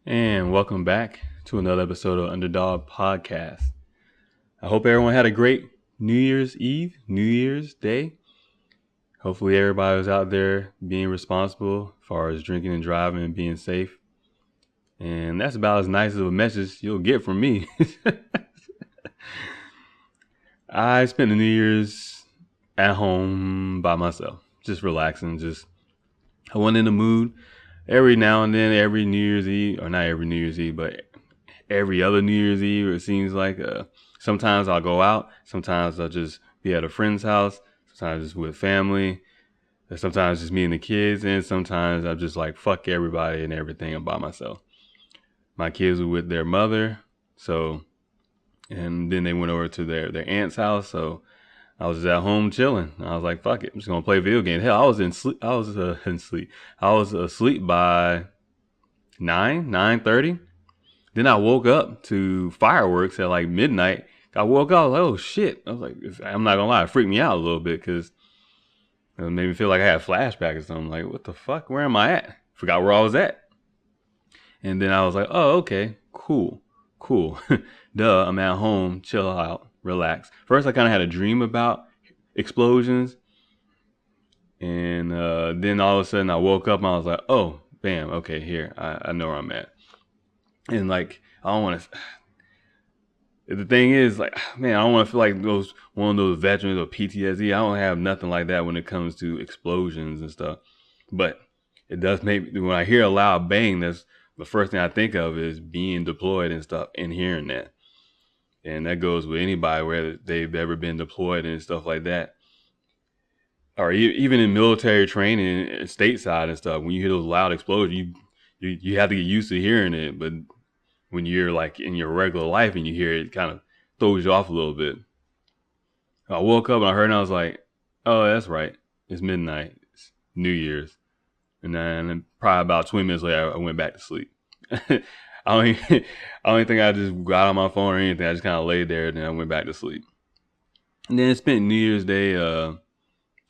And welcome back to another episode of Underdog Podcast. I hope everyone had a great New Year's Eve, New Year's Day. Hopefully everybody was out there being responsible as far as drinking and driving and being safe. And that's about as nice of a message you'll get from me. I spent the New Year's at home by myself, just relaxing, I went in the mood. Every now and then, every New Year's Eve, or not every New Year's Eve, but every other New Year's Eve, it seems like sometimes I'll go out. Sometimes I'll just be at a friend's house. Sometimes just with family. Sometimes just me and the kids. And sometimes I'm just like, fuck everybody and everything. I'm by myself. My kids were with their mother. And then they went over to their aunt's house. So I was just at home chilling. I was like, fuck it. I'm just going to play video games. Hell, I was in sleep. I was in sleep. I was asleep by 9:30. Then I woke up to fireworks at like midnight. I woke up, I was like, oh shit. I was like, I'm not gonna lie, it freaked me out a little bit because it made me feel like I had a flashback or something. Like, what the fuck? Where am I at? Forgot where I was at. And then I was like, oh, okay, cool. Duh, I'm at home, chill out, relax. First, I kind of had a dream about explosions. And then all of a sudden I woke up and I was like, oh, bam, okay, here, I know where I'm at. And like, I don't want to. The thing is, like, man, I don't want to feel like one of those veterans or PTSD. I don't have nothing like that when it comes to explosions and stuff. But it does make when I hear a loud bang, that's the first thing I think of is being deployed and stuff and hearing that. And that goes with anybody where they've ever been deployed and stuff like that. Or even in military training, stateside and stuff, when you hear those loud explosions, you have to get used to hearing it. But when you're like in your regular life and you hear it, kind of throws you off a little bit. I woke up and I heard and I was like, oh, that's right. It's midnight. It's New Year's. And then probably about 20 minutes later, I went back to sleep. I don't think I just got on my phone or anything. I just kind of laid there and then I went back to sleep. And then I spent New Year's Day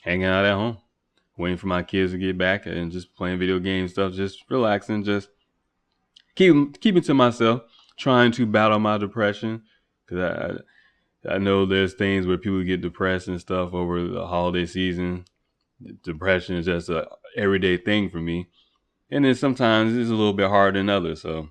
hanging out at home, waiting for my kids to get back and just playing video game stuff, just relaxing, just keeping to myself, trying to battle my depression, because I know there's things where people get depressed and stuff over the holiday season. Depression is just a everyday thing for me, and then sometimes it's a little bit harder than others. So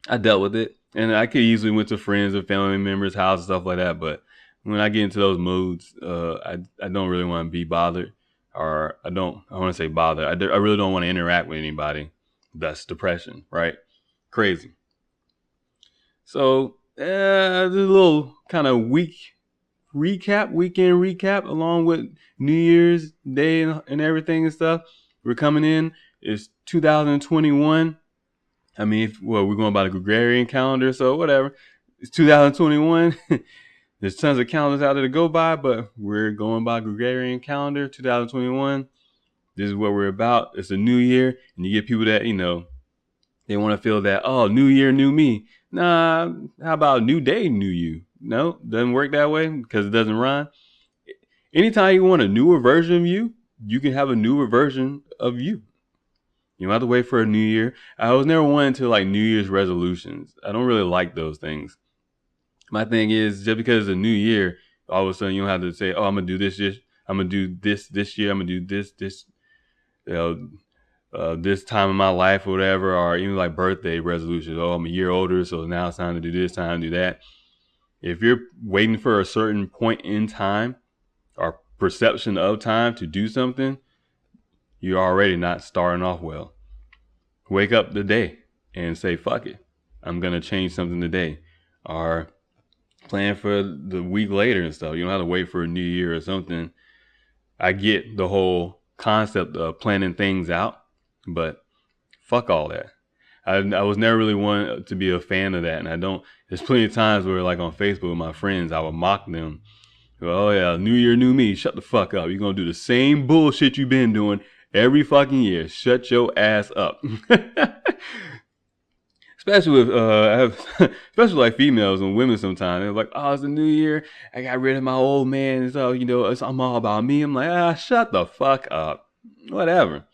I dealt with it, and I could easily went to friends or family members' house and stuff like that. But when I get into those moods, I don't really want to be bothered, or I want to say bothered. I really don't want to interact with anybody. That's depression, right? Crazy. So, a little kind of weekend recap, along with New Year's Day and everything and stuff. We're coming in. It's 2021. I mean, we're going by the Gregorian calendar, so whatever. It's 2021. There's tons of calendars out there to go by, but we're going by Gregorian calendar, 2021. This is what we're about. It's a new year, and you get people that, they want to feel that, oh, new year, new me. Nah, how about new day, new you? No, doesn't work that way because it doesn't rhyme. Anytime you want a newer version of you, you can have a newer version of you. You don't have to wait for a new year. I was never one into like New Year's resolutions. I don't really like those things. My thing is, just because it's a new year, all of a sudden you don't have to say, oh, I'm going to do this. I'm going to do this year. I'm going to do this, this time in my life or whatever, or even like birthday resolutions. Oh, I'm a year older, so now it's time to do this, time to do that. If you're waiting for a certain point in time or perception of time to do something, you're already not starting off well. Wake up today and say, fuck it. I'm going to change something today. Or plan for the week later and stuff. You don't have to wait for a new year or something. I get the whole concept of planning things out, but fuck all that. I was never really one to be a fan of that. And there's plenty of times where like on Facebook with my friends, I would mock them. Oh yeah, new year, new me. Shut the fuck up. You're going to do the same bullshit you've been doing every fucking year. Shut your ass up. Especially with, especially like females and women sometimes. They're like, oh, it's a new year. I got rid of my old man. So, I'm all about me. I'm like, shut the fuck up. Whatever.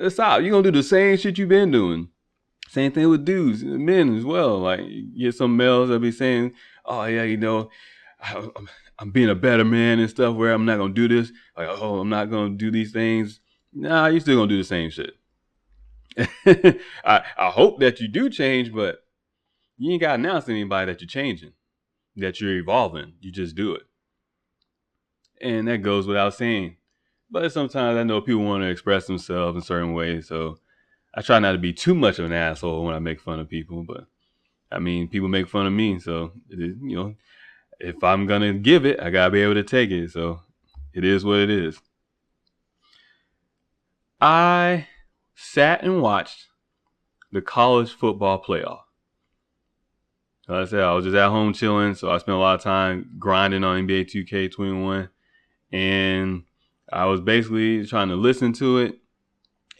Stop. You're gonna do the same shit you've been doing. Same thing with dudes, men as well. Like you get some males that be saying, "Oh yeah, I, I'm being a better man and stuff. Where I'm not gonna do this. Like, oh, I'm not gonna do these things. Nah, you still gonna do the same shit. I hope that you do change, but you ain't gotta announce to anybody that you're changing, that you're evolving. You just do it, and that goes without saying. But sometimes I know people want to express themselves in certain ways, so I try not to be too much of an asshole when I make fun of people. But I mean, people make fun of me, so if I'm gonna give it, I gotta be able to take it. So it is what it is. I sat and watched the college football playoff. Like I said, I was just at home chilling, so I spent a lot of time grinding on NBA 2K21, and I was basically trying to listen to it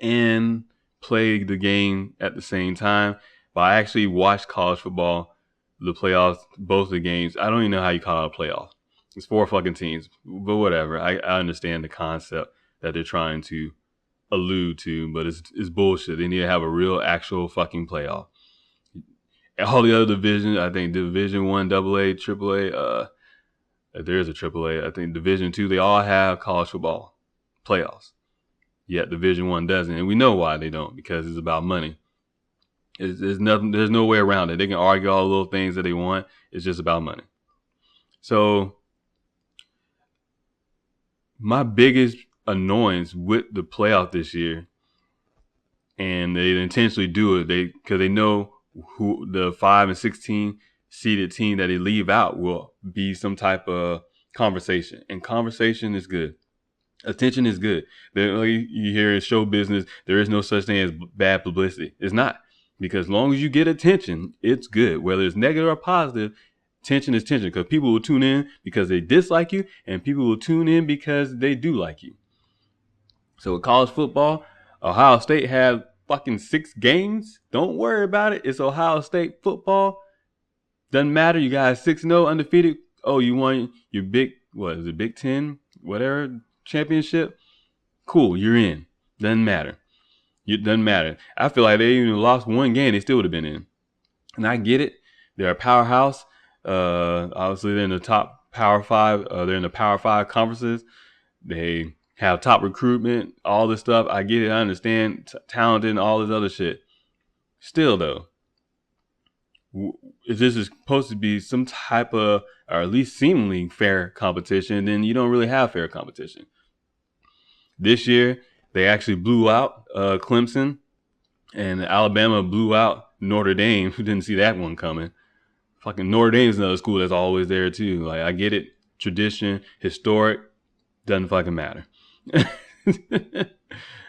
and play the game at the same time. But I actually watched college football, the playoffs, both the games. I don't even know how you call it a playoff. It's 4 fucking teams, but whatever. I understand the concept that they're trying to allude to, but it's bullshit. They need to have a real, actual fucking playoff. All the other divisions, I think Division 1, AA, AAA, there's a AAA. I think Division 2, they all have college football playoffs. Yet Division 1 doesn't, and we know why they don't, because it's about money. There's nothing. There's no way around it. They can argue all the little things that they want. It's just about money. So my biggest annoyance with the playoff this year, and they intentionally do it, because they know who the 5 and 16 seeded team that they leave out will be some type of conversation, and conversation is good. Attention is good. You hear in show business, there is no such thing as bad publicity. It's not, because as long as you get attention, it's good. Whether it's negative or positive, tension is tension, because people will tune in because they dislike you, and people will tune in because they do like you. So with college football, Ohio State had fucking 6 games. Don't worry about it. It's Ohio State football. Doesn't matter. You guys 6-0 undefeated. Oh, you won your Big 10, whatever championship? Cool, you're in. Doesn't matter. It doesn't matter. I feel like they even lost 1 game, they still would have been in. And I get it. They're a powerhouse. Obviously, they're in the top Power 5. They're in the Power 5 conferences. They have top recruitment, all this stuff. I get it. I understand. Talented and all this other shit. Still, though, if this is supposed to be some type of, or at least seemingly fair competition, then you don't really have fair competition. This year, they actually blew out Clemson, and Alabama blew out Notre Dame. Who didn't see that one coming? Fucking Notre Dame is another school that's always there too. Like, I get it, tradition, historic, doesn't fucking matter.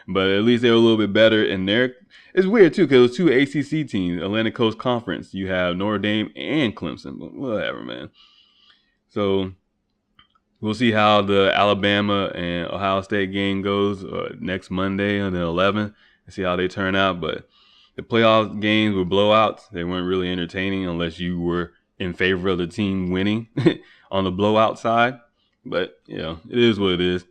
But at least they were a little bit better in there. It's weird too, because it was 2 ACC teams, Atlantic Coast Conference. You have Notre Dame and Clemson, but whatever, man. So we'll see how the Alabama and Ohio State game goes next Monday on the 11th, and see how they turn out. But the playoff games were blowouts. They weren't really entertaining unless you were in favor of the team winning on the blowout side. But, it is what it is.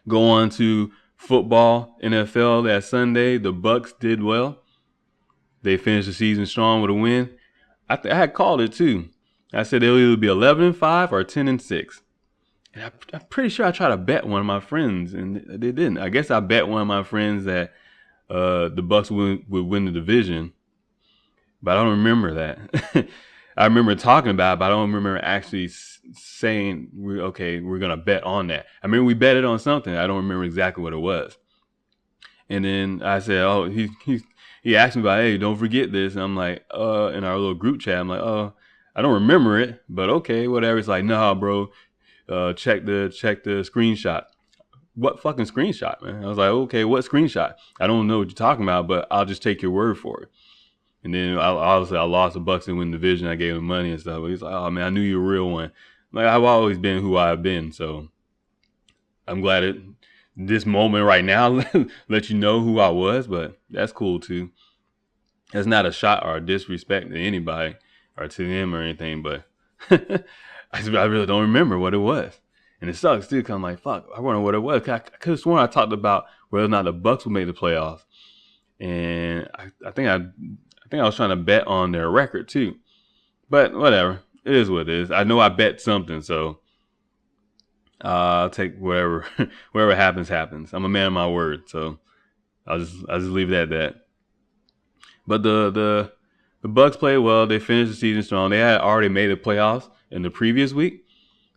Go on to football, NFL, that Sunday. The Bucks did well. They finished the season strong with a win. I had called it too. I said they'll either be 11-5 or 10-6. And I'm pretty sure I tried to bet one of my friends, and they didn't. I guess I bet one of my friends that the Bucks would win the division, but I don't remember that. I remember talking about it, but I don't remember actually saying, we're going to bet on that. I remember we betted on something. I don't remember exactly what it was. And then I said, he asked me about, hey, don't forget this. And I'm like, in our little group chat, I'm like, I don't remember it, but okay, whatever. It's like, nah, bro, check the screenshot. What fucking screenshot, man? I was like, okay, what screenshot? I don't know what you're talking about, but I'll just take your word for it. And then obviously I lost the Bucks and win the division. I gave him money and stuff. But he's like, oh man, I knew you were a real one. Like, I've always been who I've been. So I'm glad this moment right now let you know who I was, but that's cool too. That's not a shot or a disrespect to anybody or to them or anything, but I really don't remember what it was. And it sucks too, because I'm like, fuck, I wonder what it was. I could have sworn I talked about whether or not the Bucks would make the playoffs. And I think I was trying to bet on their record too. But whatever. It is what it is. I know I bet something, so I'll take whatever whatever happens. I'm a man of my word, so I'll just leave it at that. But the Bucks played well. They finished the season strong. They had already made the playoffs in the previous week.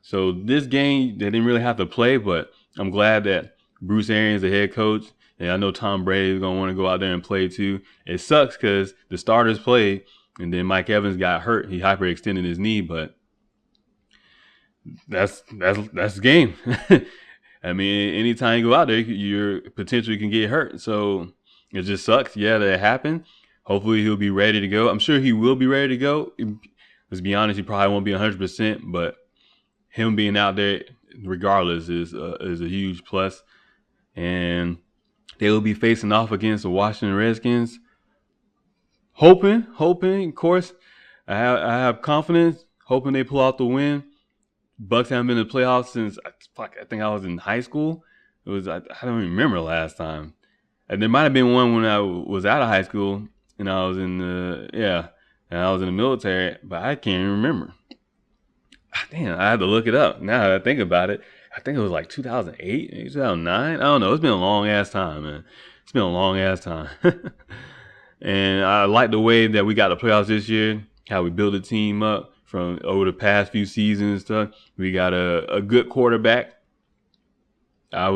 So this game, they didn't really have to play, but I'm glad that Bruce Arians, the head coach, and I know Tom Brady is going to want to go out there and play too. It sucks because the starters played, and then Mike Evans got hurt. He hyperextended his knee, but that's the game. I mean, anytime you go out there, you potentially can get hurt. So it just sucks. Yeah, that happened. Hopefully he'll be ready to go. I'm sure he will be ready to go. Let's be honest, he probably won't be 100%, but him being out there regardless is a huge plus. And they will be facing off against the Washington Redskins. Hoping, of course. I have confidence, hoping they pull out the win. Bucks haven't been in the playoffs since I think I was in high school. I don't even remember last time. And there might have been one when I was out of high school and I was in the military, but I can't even remember. Damn, I had to look it up. Now that I think about it, I think it was like 2008, 2009. I don't know. It's been a long ass time, man. It's been a long ass time. And I like the way that we got the playoffs this year, how we built the team up from over the past few seasons and stuff. We got a good quarterback. I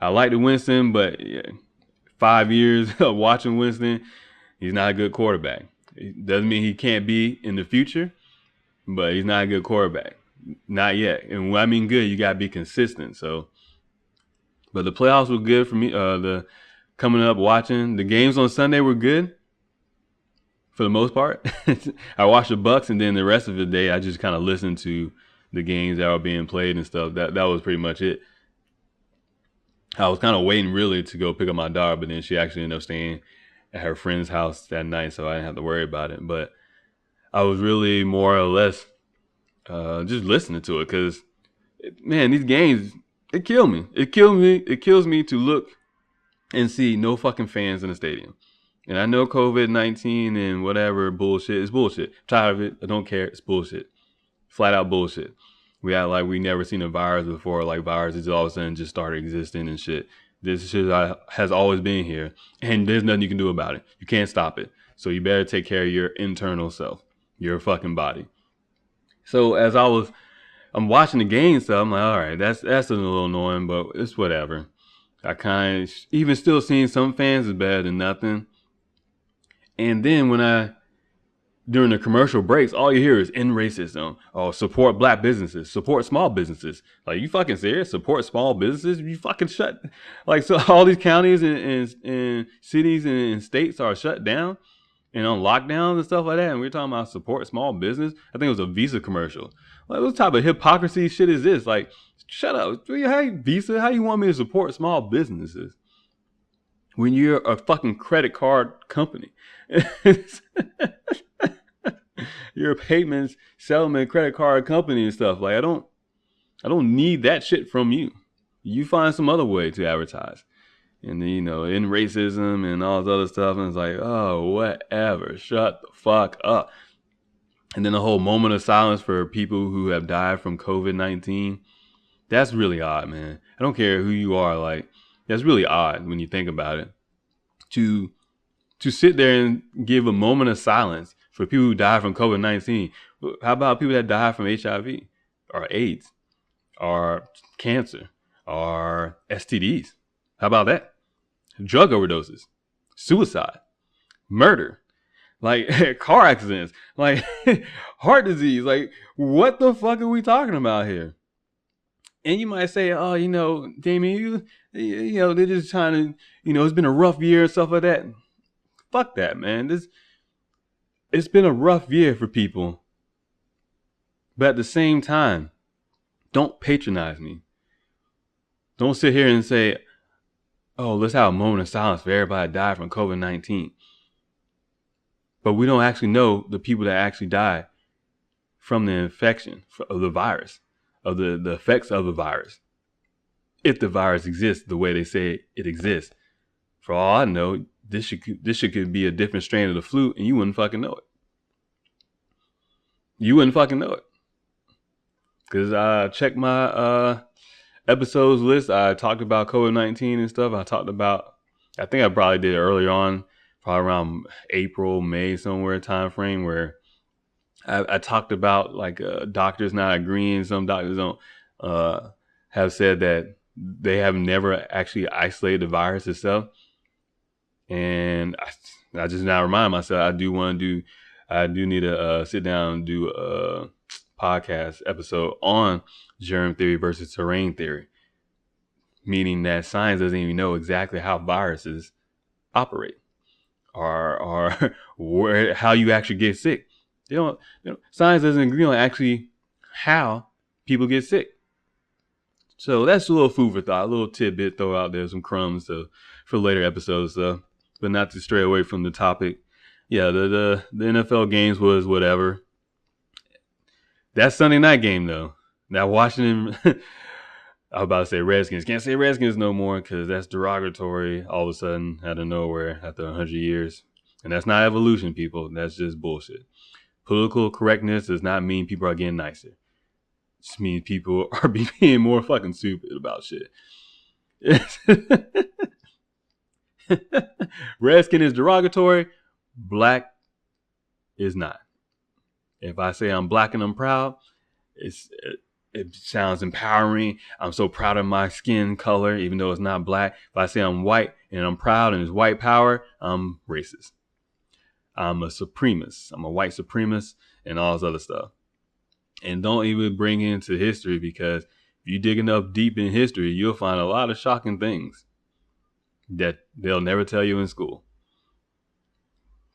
like the Winston, but 5 years of watching Winston, he's not a good quarterback. It doesn't mean he can't be in the future, but he's not a good quarterback. Not yet. And when I mean good, you gotta be consistent. So, but the playoffs were good for me. The coming up watching the games on Sunday were good for the most part. I watched the Bucks, and then the rest of the day I just kind of listened to the games that were being played and stuff. That was pretty much it. I was kind of waiting really to go pick up my daughter, but then she actually ended up staying at her friend's house that night, so I didn't have to worry about it. But I was really more or less just listening to it because, man, these games, it killed me. It kills me to look and see no fucking fans in the stadium. And I know COVID-19 and whatever bullshit is bullshit. I'm tired of it. I don't care. It's bullshit. Flat out bullshit. We act like we never seen a virus before, like viruses all of a sudden just started existing and shit. This shit has always been here, and there's nothing you can do about it. You can't stop it. So you better take care of your internal self, your fucking body. So as I'm watching the game stuff, I'm like, all right, that's a little annoying, but it's whatever. I kind of, even still seeing some fans is better than nothing. And then during the commercial breaks, all you hear is end racism. Oh, support black businesses, support small businesses. Like, you fucking serious? Support small businesses? You fucking shut, like, so all these counties and cities and states are shut down and on lockdowns and stuff like that. And we're talking about support small business. I think it was a Visa commercial. Like, what type of hypocrisy shit is this? Like, shut up. Visa, how you want me to support small businesses when you're a fucking credit card company? You're a payments, settlement, credit card company and stuff. Like, I don't need that shit from you. You find some other way to advertise. And then, in racism and all this other stuff. And it's like, oh, whatever. Shut the fuck up. And then the whole moment of silence for people who have died from COVID-19. That's really odd, man. I don't care who you are. Like, that's really odd when you think about it. To sit there and give a moment of silence for people who die from COVID-19. How about people that die from HIV or AIDS or cancer or STDs? How about that? Drug overdoses, suicide, murder, like car accidents, like heart disease. Like, what the fuck are we talking about here? And you might say, oh, Damien, they're just trying to, it's been a rough year and stuff like that. Fuck that, man. It's been a rough year for people. But at the same time, don't patronize me. Don't sit here and say, oh, let's have a moment of silence for everybody that died from COVID-19. But we don't actually know the people that actually died from the infection of the virus. of the effects of the virus. If the virus exists the way they say it exists, for all I know, this could be a different strain of the flu, and you wouldn't fucking know it. You wouldn't fucking know it. Because I checked my episodes list. I talked about COVID-19 and stuff. I think I probably did it earlier on, probably around April, May, somewhere time frame, where I talked about like doctors not agreeing. Some doctors don't have said that they have never actually isolated the virus itself. And I just now remind myself I do need to sit down and do a podcast episode on germ theory versus terrain theory, meaning that science doesn't even know exactly how viruses operate or how you actually get sick. Science doesn't agree on actually how people get sick. So that's a little food for thought, a little tidbit, throw out there some crumbs for later episodes, but not to stray away from the topic. Yeah, the NFL games was whatever. That Sunday night game though, that Washington, I was about to say Redskins. Can't say Redskins no more because that's derogatory all of a sudden out of nowhere after 100 years. And that's not evolution, people. That's just bullshit. Political correctness does not mean people are getting nicer. It just means people are being more fucking stupid about shit. Redskin is derogatory. Black is not. If I say I'm black and I'm proud, it sounds empowering. I'm so proud of my skin color, even though it's not black. If I say I'm white and I'm proud and it's white power, I'm racist. I'm a supremacist. I'm a white supremacist and all this other stuff. And don't even bring it into history, because if you dig enough deep in history, you'll find a lot of shocking things that they'll never tell you in school.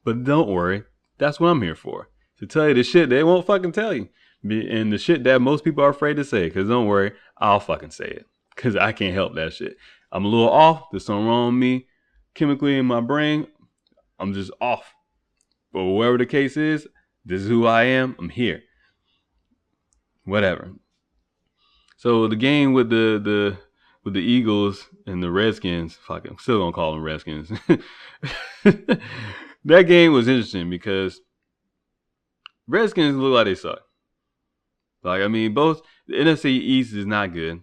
But don't worry. That's what I'm here for. To tell you the shit they won't fucking tell you. And the shit that most people are afraid to say. Because don't worry, I'll fucking say it. Because I can't help that shit. I'm a little off. There's something wrong with me. Chemically in my brain, I'm just off. But whatever the case is, this is who I am. I'm here. Whatever. So the game with the Eagles and the Redskins, fuck it, I'm still gonna call them Redskins. That game was interesting because Redskins look like they suck. Like, I mean, both the NFC East is not good.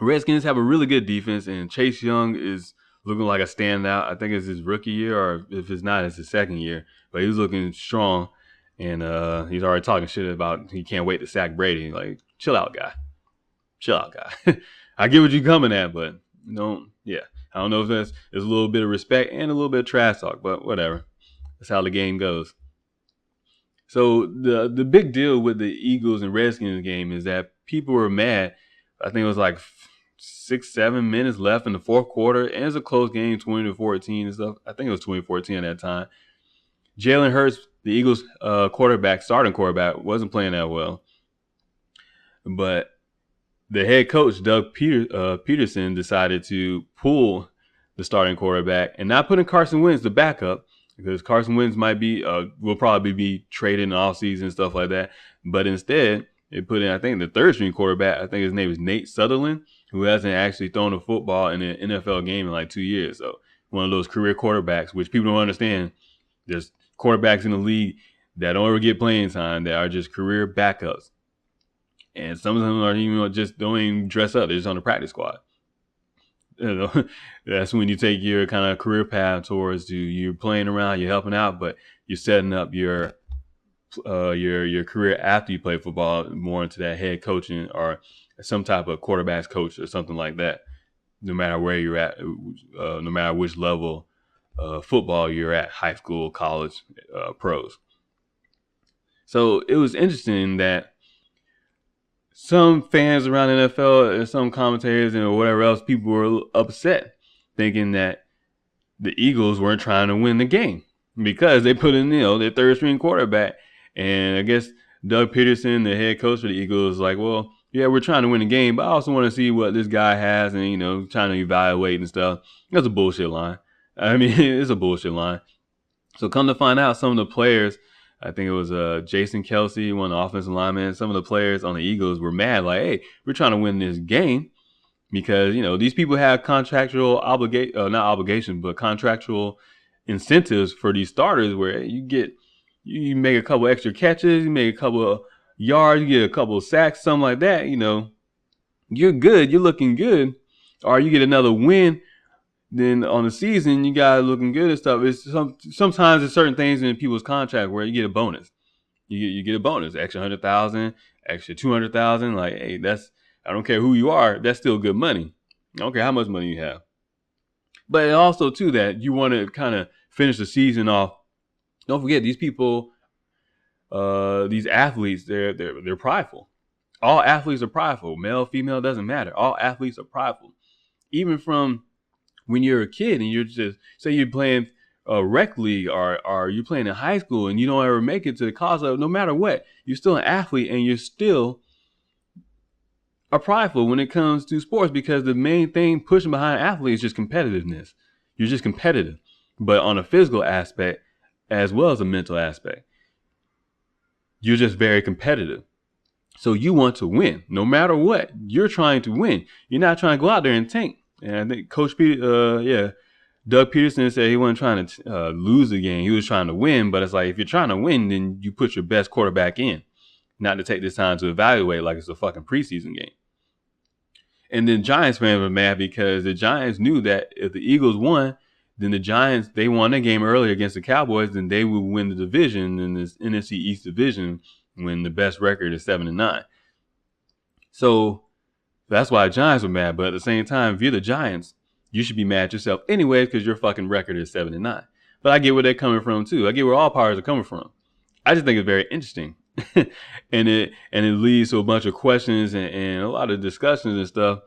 Redskins have a really good defense, and Chase Young is looking like a standout. I think it's his rookie year, or if it's not, it's his second year. But he's looking strong, and he's already talking shit about he can't wait to sack Brady. Like, chill out, guy. Chill out, guy. I get what you're coming at, but I don't know if there's a little bit of respect and a little bit of trash talk, but whatever. That's how the game goes. So the big deal with the Eagles and Redskins game is that people were mad. I think it was like 6-7 minutes left in the fourth quarter, and it's a close game, 20-14 and stuff. I think it was 2014 at that time. Jalen Hurts, the Eagles starting quarterback, wasn't playing that well. But the head coach, Doug Peterson, decided to pull the starting quarterback and not put in Carson Wentz, the backup, because Carson Wentz will probably be traded in the offseason and stuff like that. But instead, they put in, I think, the third string quarterback. I think his name is Nate Sutherland, who hasn't actually thrown a football in an NFL game in like 2 years. So one of those career quarterbacks, which people don't understand. There's quarterbacks in the league that don't ever get playing time that are just career backups. And some of them are even just don't even dress up. They're just on the practice squad. That's when you take your kind of career path towards you're playing around, you're helping out, but you're setting up your career after you play football more into that head coaching or some type of quarterback's coach or something like that. No matter where you're at, no matter which level of football you're at, high school, college, pros. So it was interesting that some fans around the NFL and some commentators and whatever else, people were upset thinking that the Eagles weren't trying to win the game because they put in, their third string quarterback. And I guess Doug Peterson, the head coach for the Eagles, was like, well, yeah, we're trying to win the game, but I also want to see what this guy has and, trying to evaluate and stuff. That's a bullshit line. I mean, it's a bullshit line. So come to find out, some of the players I think it was Jason Kelsey, one of the offensive linemen. Some of the players on the Eagles were mad, like, hey, we're trying to win this game because, these people have contractual not obligation, but contractual incentives for these starters where you make a couple extra catches, you make a couple of yards, you get a couple of sacks, something like that, you're good, you're looking good. Or you get another win, then on the season you got looking good and stuff. It's sometimes there's certain things in people's contract where you get a bonus. You get a bonus, extra 100,000, extra 200,000. Like, hey, I don't care who you are, that's still good money. I don't care how much money you have. But also too that you want to kind of finish the season off. Don't forget these people, these athletes, they're prideful. All athletes are prideful. Male, female, doesn't matter. All athletes are prideful. Even from when you're a kid and you're just, say you're playing rec league or you're playing in high school and you don't ever make it to the college level, no matter what, you're still an athlete and you're still prideful when it comes to sports, because the main thing pushing behind athletes is just competitiveness. You're just competitive, but on a physical aspect as well as a mental aspect, you're just very competitive. So you want to win no matter what. You're trying to win. You're not trying to go out there and tank. And I think Doug Peterson said he wasn't trying to lose the game. He was trying to win. But it's like, if you're trying to win, then you put your best quarterback in, not to take this time to evaluate like it's a fucking preseason game. And then Giants fans were mad because the Giants knew that if the Eagles won, then the Giants, they won a game earlier against the Cowboys, then they would win the division in this NFC East division when the best record is 7-9. So that's why the Giants were mad. But at the same time, if you're the Giants, you should be mad at yourself anyways, because your fucking record is 7-9. But I get where they're coming from too. I get where all parties are coming from. I just think it's very interesting. and it leads to a bunch of questions and a lot of discussions and stuff.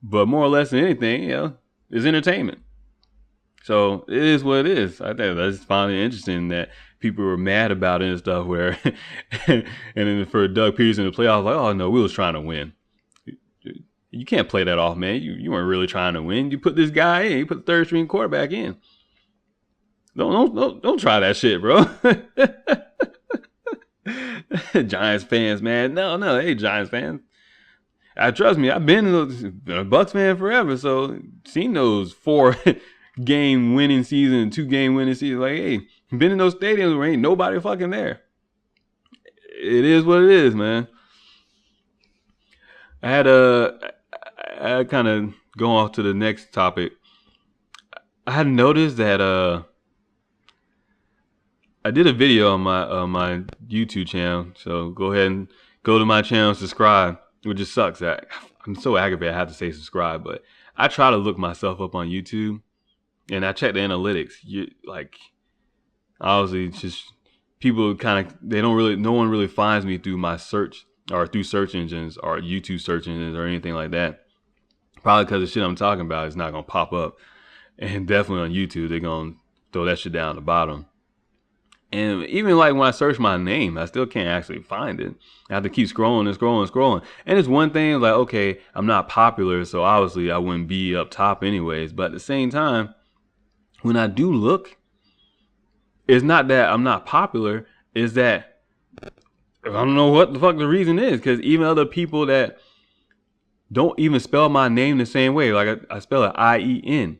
But more or less than anything, it's entertainment. So it is what it is. I think that's finally interesting that people were mad about it and stuff. Where, and then for Doug Peterson to play off like, oh no, we was trying to win. You can't play that off, man. You weren't really trying to win. You put this guy in. You put the third string quarterback in. Don't try that shit, bro. Giants fans, man. No, hey, Giants fans. Trust me, I've been a Bucks fan forever, so seen those 4-game winning season, 2-game winning season. Like, hey, been in those stadiums where ain't nobody fucking there. It is what it is, man. I kind of go off to the next topic. I had noticed that I did a video on my YouTube channel, so go ahead and go to my channel and subscribe. Which just sucks that I'm so aggravated I have to say subscribe, but I try to look myself up on YouTube and I check the analytics. Obviously just people no one really finds me through my search or through search engines or YouTube search engines or anything like that. Probably because the shit I'm talking about is not going to pop up. And definitely on YouTube, they're going to throw that shit down at the bottom. And even like when I search my name, I still can't actually find it. I have to keep scrolling and scrolling and scrolling. And it's one thing like, okay, I'm not popular, so obviously I wouldn't be up top anyways. But at the same time, when I do look, it's not that I'm not popular. It's that I don't know what the fuck the reason is. Because even other people that don't even spell my name the same way, like I spell it I-E-N,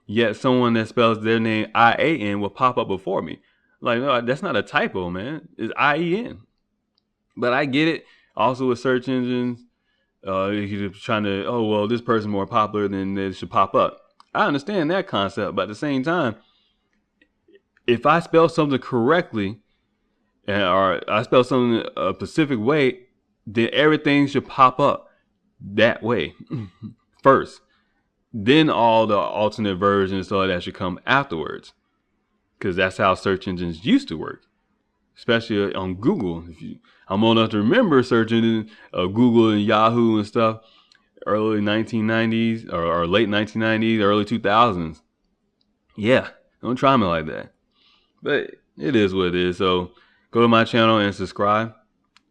yet someone that spells their name I-A-N will pop up before me. Like, no, that's not a typo, man. It's I-E-N. But I get it. Also with search engines, you're trying to, oh, well, this person's more popular than they should pop up. I understand that concept. But at the same time, if I spell something correctly, or I spell something a specific way, then everything should pop up that way first. Then all the alternate versions, so that should come afterwards. Because that's how search engines used to work, especially on Google. I'm old enough to remember search engines, Google and Yahoo and stuff, early 1990s or late 1990s, early 2000s. Yeah, don't try me like that. But it is what it is. So go to my channel and subscribe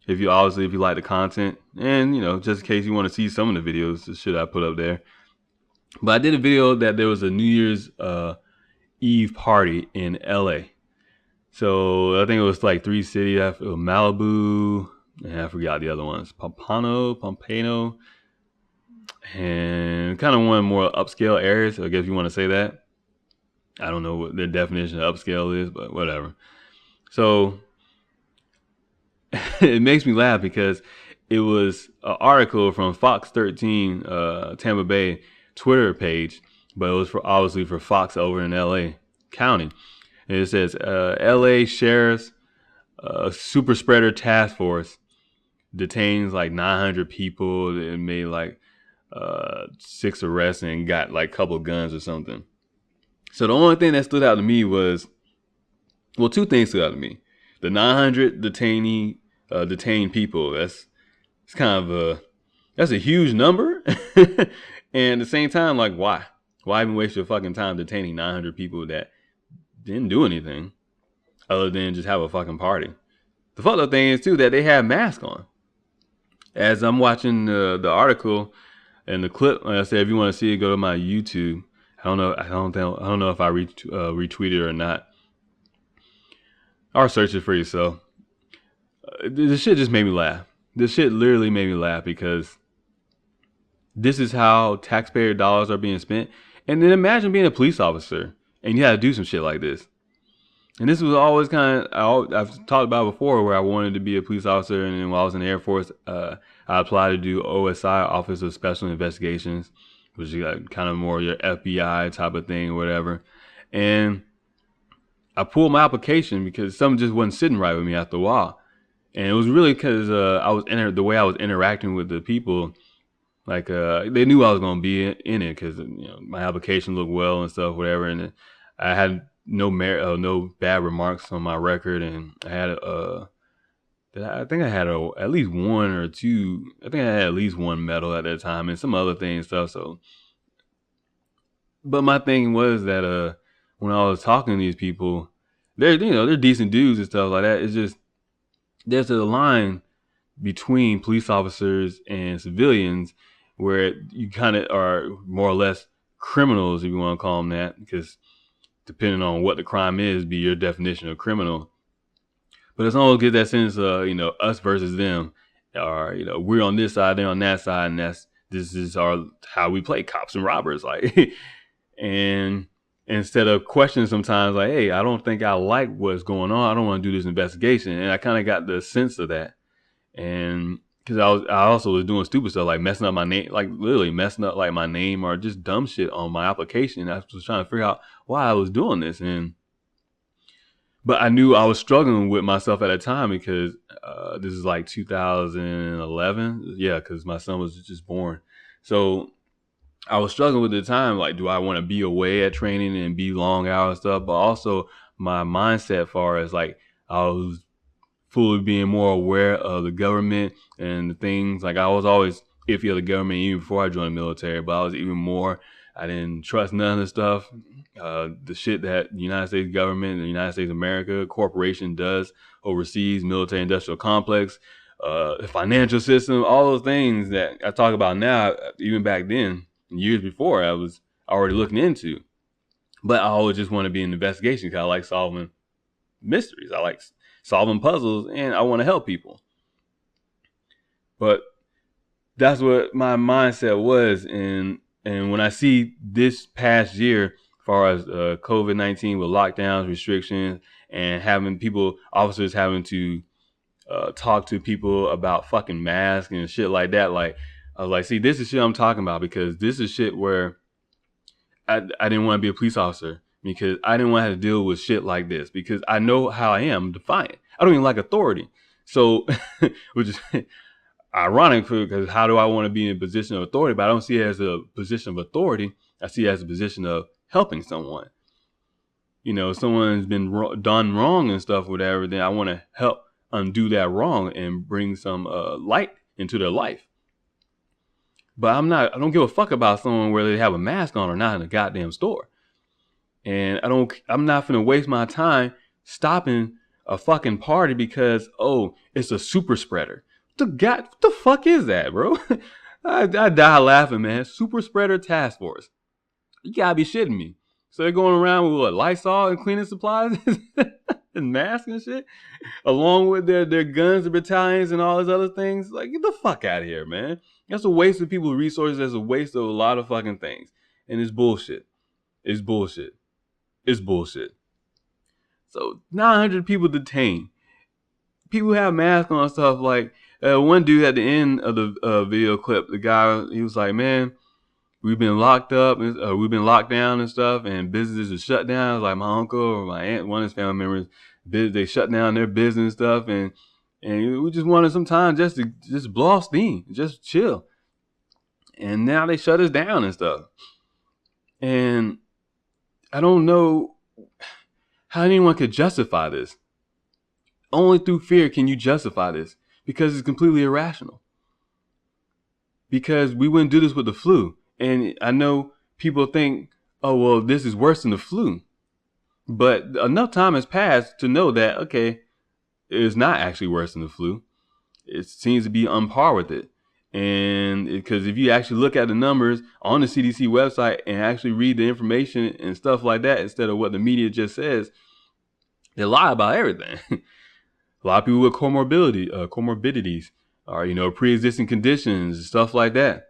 if you like the content, and just in case you want to see some of the videos, the shit I put up there. But I did a video that there was a New Year's Eve party in LA. So I think it was like 3 cities: Malibu, and I forgot the other ones, Pompano, and kind of one more upscale areas. I guess you want to say that. I don't know what the definition of upscale is, but whatever. So it makes me laugh because it was an article from Fox 13 Tampa Bay Twitter page, but it was obviously for Fox over in LA County. And it says LA Sheriff's Super Spreader Task Force detains like 900 people and made like 6 arrests and got like a couple guns or something. So the only thing that stood out to me was, well, 2 things stood out to me. The 900 detained people. It's kind of that's a huge number. And at the same time, like, why? Why even waste your fucking time detaining 900 people that didn't do anything other than just have a fucking party? The fucked up thing is too that they have masks on. As I'm watching the article and the clip, like I said, if you want to see it, go to my YouTube. I don't know if I retweeted it or not. Or search it for yourself. This shit just made me laugh. This shit literally made me laugh because this is how taxpayer dollars are being spent. And then imagine being a police officer and you had to do some shit like this. And this was always kind of, I've talked about it before where I wanted to be a police officer. And then while I was in the Air Force, I applied to do OSI, Office of Special Investigations, which is kind of more your FBI type of thing or whatever. And I pulled my application because something just wasn't sitting right with me after a while. And it was really because the way I was interacting with the people, like they knew I was going to be in it because my application looked well and stuff, whatever. And I had no bad remarks on my record, and I had I think I had at least 1 or 2. I think I had at least 1 medal at that time, and some other things and stuff. So, but my thing was that when I was talking to these people, they're decent dudes and stuff like that. It's just there's a line between police officers and civilians where you kind of are more or less criminals, if you want to call them that, because depending on what the crime is, be your definition of criminal. But it's always get that sense of us versus them, or we're on this side, they're on that side, and this is how we play cops and robbers, like. And instead of questioning sometimes like, hey, I don't think I like what's going on, I don't want to do this investigation. And I kind of got the sense of that. And because I also was doing stupid stuff like messing up my name, like literally messing up like my name or just dumb shit on my application. I was trying to figure out why I was doing this. But I knew I was struggling with myself at the time because this is like 2011. Yeah, because my son was just born. So I was struggling with the time, like, do I want to be away at training and be long hours stuff? But also my mindset far as like I was fully being more aware of the government and the things. Like I was always iffy of the government even before I joined the military, but I was even more, I didn't trust none of the stuff. The shit that the United States government, the United States of America corporation does overseas, military industrial complex, the financial system, all those things that I talk about now, even back then, years before, I was already looking into. But I always just want to be in investigation because I like solving mysteries. I like solving puzzles and I want to help people. But that's what my mindset was. And when I see this past year, as far as COVID-19 with lockdowns, restrictions, and having officers having to talk to people about fucking masks and shit like that, like, I was like, see, this is shit I'm talking about because this is shit where I didn't want to be a police officer because I didn't want to have to deal with shit like this because I know how I am, I'm defiant. I don't even like authority. So, which is ironic because how do I want to be in a position of authority? But I don't see it as a position of authority. I see it as a position of helping someone. If someone's been done wrong and stuff, whatever, then I want to help undo that wrong and bring some light into their life. But I don't give a fuck about someone whether they have a mask on or not in a goddamn store. And I'm not finna waste my time stopping a fucking party because, it's a super spreader. What the fuck is that, bro? I die laughing, man. Super spreader task force. You gotta be shitting me. So they're going around with what, Lysol and cleaning supplies? and masks and shit, along with their guns and battalions and all these other things. Like, get the fuck out of here, man. That's a waste of people's resources. That's a waste of a lot of fucking things. And it's bullshit. It's bullshit. It's bullshit. So 900 people detained. People have masks on and stuff. Like one dude at the end of the video clip, the guy, he was like, man, we've been locked up, we've been locked down and stuff, and businesses are shut down. Like my uncle or my aunt, one of his family members, they shut down their business and stuff, and we just wanted some time just to blow off steam, just chill. And now they shut us down and stuff. And I don't know how anyone could justify this. Only through fear can you justify this, because it's completely irrational. Because we wouldn't do this with the flu. And I know people think, oh, well, this is worse than the flu. But enough time has passed to know that, okay, it's not actually worse than the flu. It seems to be on par with it. And because if you actually look at the numbers on the CDC website and actually read the information and stuff like that, instead of what the media just says, they lie about everything. A lot of people with comorbidities, or pre-existing conditions, stuff like that.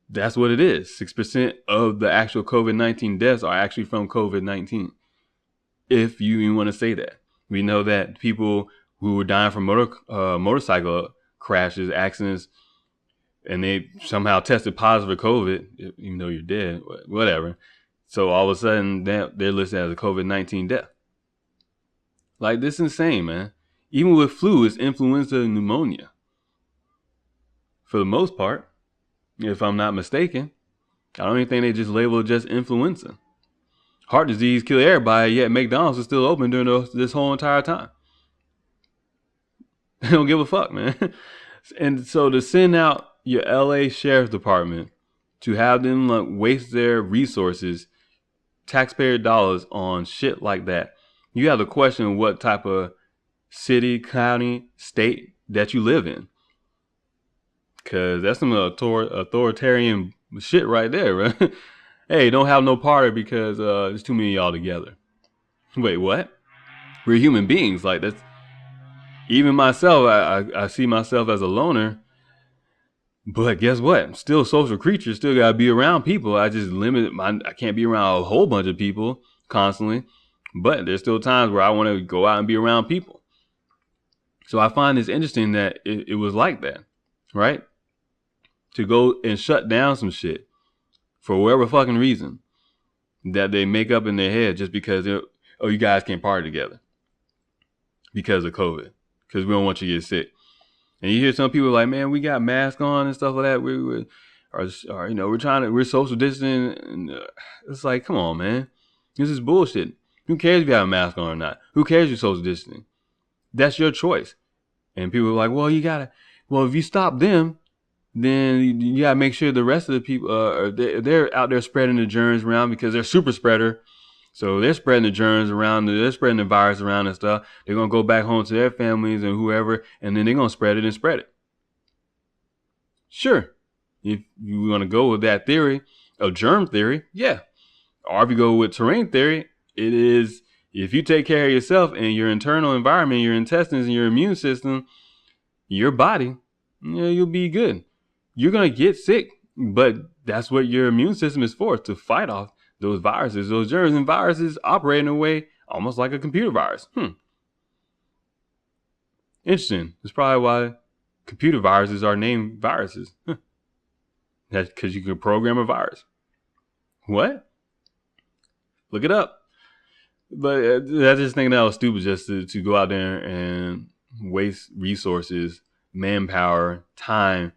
That's what it is. 6% of the actual COVID-19 deaths are actually from COVID-19. If you even want to say that, we know that people who were dying from motorcycle crashes, accidents, and they somehow tested positive for COVID, even though you're dead, whatever. So all of a sudden, they're listed as a COVID-19 death. Like, this is insane, man. Even with flu, it's influenza and pneumonia. For the most part, if I'm not mistaken. I don't even think they just label it just influenza. Heart disease kill everybody, yet McDonald's is still open during this whole entire time. They don't give a fuck, man. And so to send out your LA Sheriff's Department to have them waste their resources, taxpayer dollars, on shit like that, you have to question what type of city, county, state that you live in. Because that's some authoritarian shit right there, right? Hey, don't have no party because there's too many of y'all together. Wait, what? We're human beings. Like, that's... Even myself, I see myself as a loner. But guess what? Still a social creature. Still got to be around people. I just I can't be around a whole bunch of people constantly. But there's still times where I want to go out and be around people. So I find this interesting that it was like that, right? To go and shut down some shit for whatever fucking reason that they make up in their head just because, you guys can't party together because of COVID, because we don't want you to get sick. And you hear some people like, man, we got masks on and stuff like that. We're social distancing. And, it's like, come on, man. This is bullshit. Who cares if you have a mask on or not? Who cares if you're social distancing? That's your choice. And people are like, well, if you stop them, then you gotta make sure the rest of the people they're out there spreading the germs around because they're super spreader. So they're spreading the germs around, they're spreading the virus around and stuff. They're gonna go back home to their families and whoever, and then they're gonna spread it. Sure, if you want to go with that theory of germ theory, yeah. Or if you go with terrain theory, it is, if you take care of yourself and your internal environment, your intestines and your immune system, your body, you'll be good. You're going to get sick, but that's what your immune system is for, to fight off those viruses, those germs. And viruses operate in a way almost like a computer virus. Interesting. That's probably why computer viruses are named viruses. That's because you can program a virus. What? Look it up. But I just think that was stupid, just to go out there and waste resources, manpower, time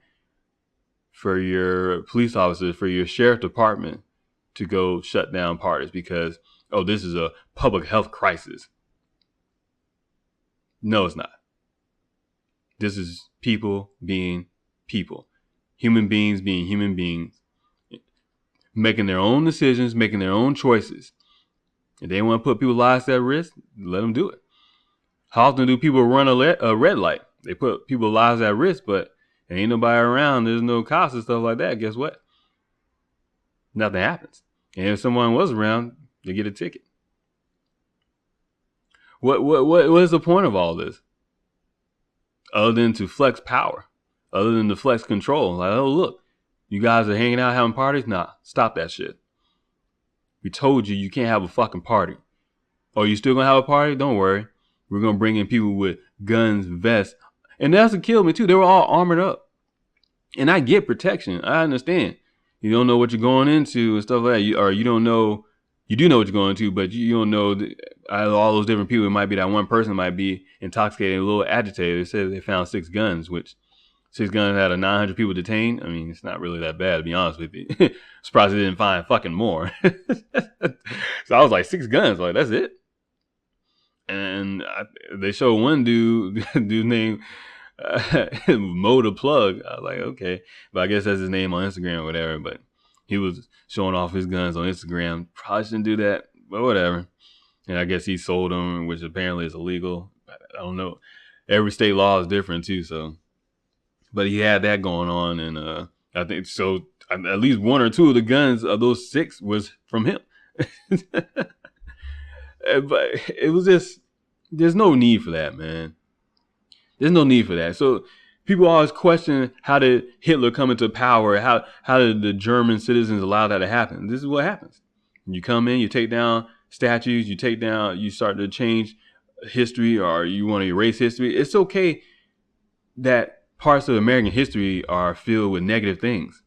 for your police officers, for your sheriff department to go shut down parties because, this is a public health crisis. No, it's not. This is people being people. Human beings being human beings. Making their own decisions, making their own choices. If they want to put people's lives at risk, let them do it. How often do people run a red light? They put people's lives at risk, but there ain't nobody around. There's no cops and stuff like that. Guess what? Nothing happens. And if someone was around, they get a ticket. What is the point of all this? Other than to flex power, other than to flex control. Like, oh look, you guys are hanging out having parties? Nah, stop that shit. We told you you can't have a fucking party. Oh, you still gonna have a party? Don't worry. We're gonna bring in people with guns, vests. And that's what killed me too. They were all armored up. And I get protection. I understand. You don't know what you're going into and stuff like that. You don't know. You do know what you're going into, but you don't know all those different people. It might be that one person might be intoxicated, a little agitated. They said they found 6 guns, which 6 guns out of 900 people detained. I mean, it's not really that bad, to be honest with you. Surprised they didn't find fucking more. So I was like, 6 guns, like that's it. And they showed one dude named Mo the Plug. I was like, okay, but I guess that's his name on Instagram or whatever. But he was showing off his guns on Instagram. Probably shouldn't do that, but whatever. And I guess he sold them, which apparently is illegal. I don't know. Every state law is different too. So, but he had that going on, and I think so. At least 1 or 2 of the guns of those 6 was from him. But it was just, there's no need for that, man. There's no need for that. So people always question, how did Hitler come into power? How did the German citizens allow that to happen? This is what happens. You come in, you take down statues, you start to change history, or you want to erase history. It's okay that parts of American history are filled with negative things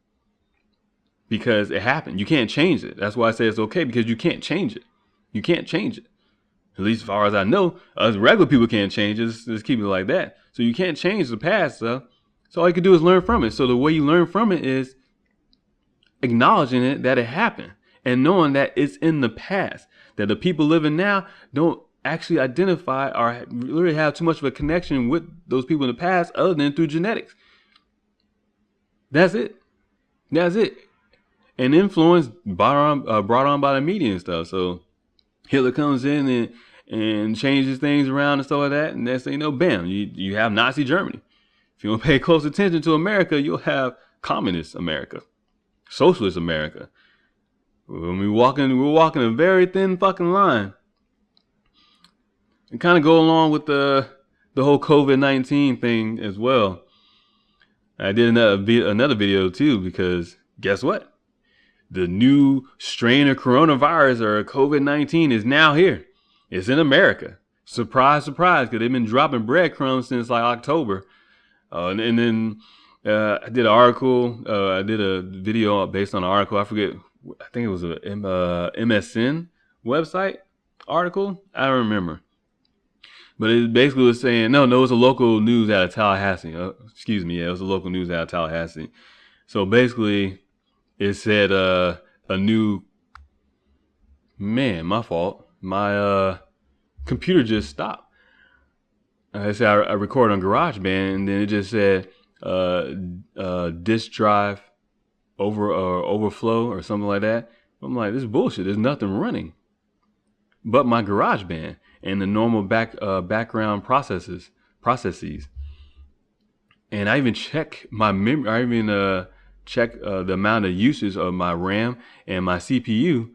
because it happened. You can't change it. That's why I say it's okay, because you can't change it. You can't change it. At least as far as I know, us regular people can't change it. Just keep it like that. So you can't change the past. So all you can do is learn from it. So the way you learn from it is acknowledging it, that it happened, and knowing that it's in the past, that the people living now don't actually identify or really have too much of a connection with those people in the past other than through genetics. That's it. That's it. And influence brought on by the media and stuff. So Hitler comes in and changes things around and stuff like that. And next thing you know, bam, you have Nazi Germany. If you don't pay close attention to America, you'll have communist America, socialist America. When we're walking a very thin fucking line. And kind of go along with the whole COVID-19 thing as well. I did another video too, because guess what? The new strain of coronavirus, or COVID-19, is now here. It's in America. Surprise, surprise, because they've been dropping breadcrumbs since like October. And then I did an article. I did a video based on an article. I forget. I think it was a MSN website article. I don't remember. But it basically was saying, no, it was a local news out of Tallahassee. Excuse me. Yeah, it was a local news out of Tallahassee. So basically, it said a new, man, my fault. My computer just stopped. I said I recorded on GarageBand, and then it just said disk drive overflow or something like that. I'm like, this is bullshit. There's nothing running but my GarageBand and the normal background processes. And I even check my memory. I even check the amount of usage of my RAM and my CPU,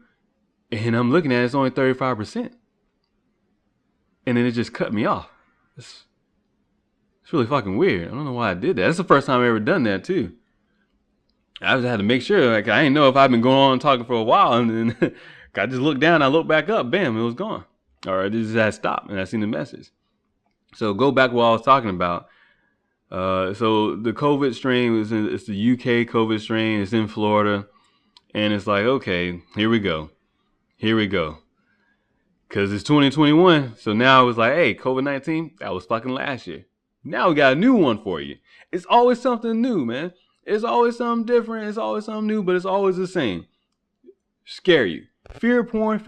and I'm looking at it, it's only 35%. And then it just cut me off. It's really fucking weird. I don't know why I did that. That's the first time I've ever done that too. I just had to make sure. Like, I didn't know if I've been going on talking for a while, and then I just looked down, I looked back up, bam, it was gone. Or it just had stopped, and I seen the message. So go back to what I was talking about. So the COVID strain it's the UK COVID strain. It's in Florida, and it's like, okay, here we go. Cause it's 2021. So now it was like, hey, COVID-19, that was fucking last year. Now we got a new one for you. It's always something new, man. It's always something different. It's always something new, but it's always the same. Scare you. Fear porn.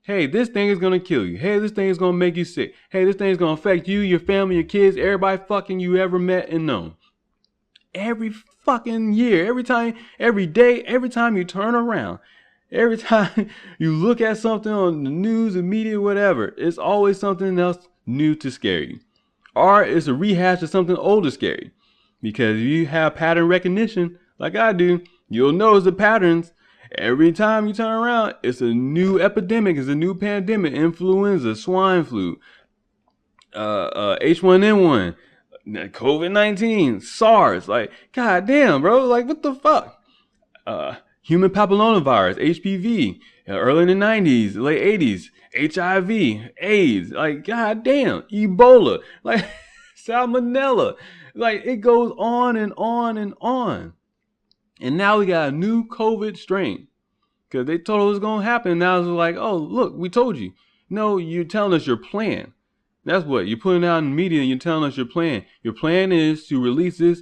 Hey, this thing is going to kill you. Hey, this thing is going to make you sick. Hey, this thing is going to affect you, your family, your kids, everybody fucking you ever met and known. Every fucking year, every time, every day, every time you turn around, every time you look at something on the news and media, whatever, it's always something else new to scare you. Or it's a rehash of something old to scare you. Because if you have pattern recognition, like I do, you'll notice the patterns. Every time you turn around, it's a new epidemic, it's a new pandemic, influenza, swine flu, H1N1, COVID-19, SARS. Like, goddamn, bro. Like, what the fuck? Human papillomavirus, HPV, early in the 90s, late 80s, HIV, AIDS. Like, goddamn, Ebola, like salmonella. Like, it goes on and on and on. And now we got a new COVID strain because they told us it was going to happen. Now it's like, oh, look, we told you. No, you're telling us your plan. That's what you're putting out in the media and you're telling us your plan. Your plan is to release this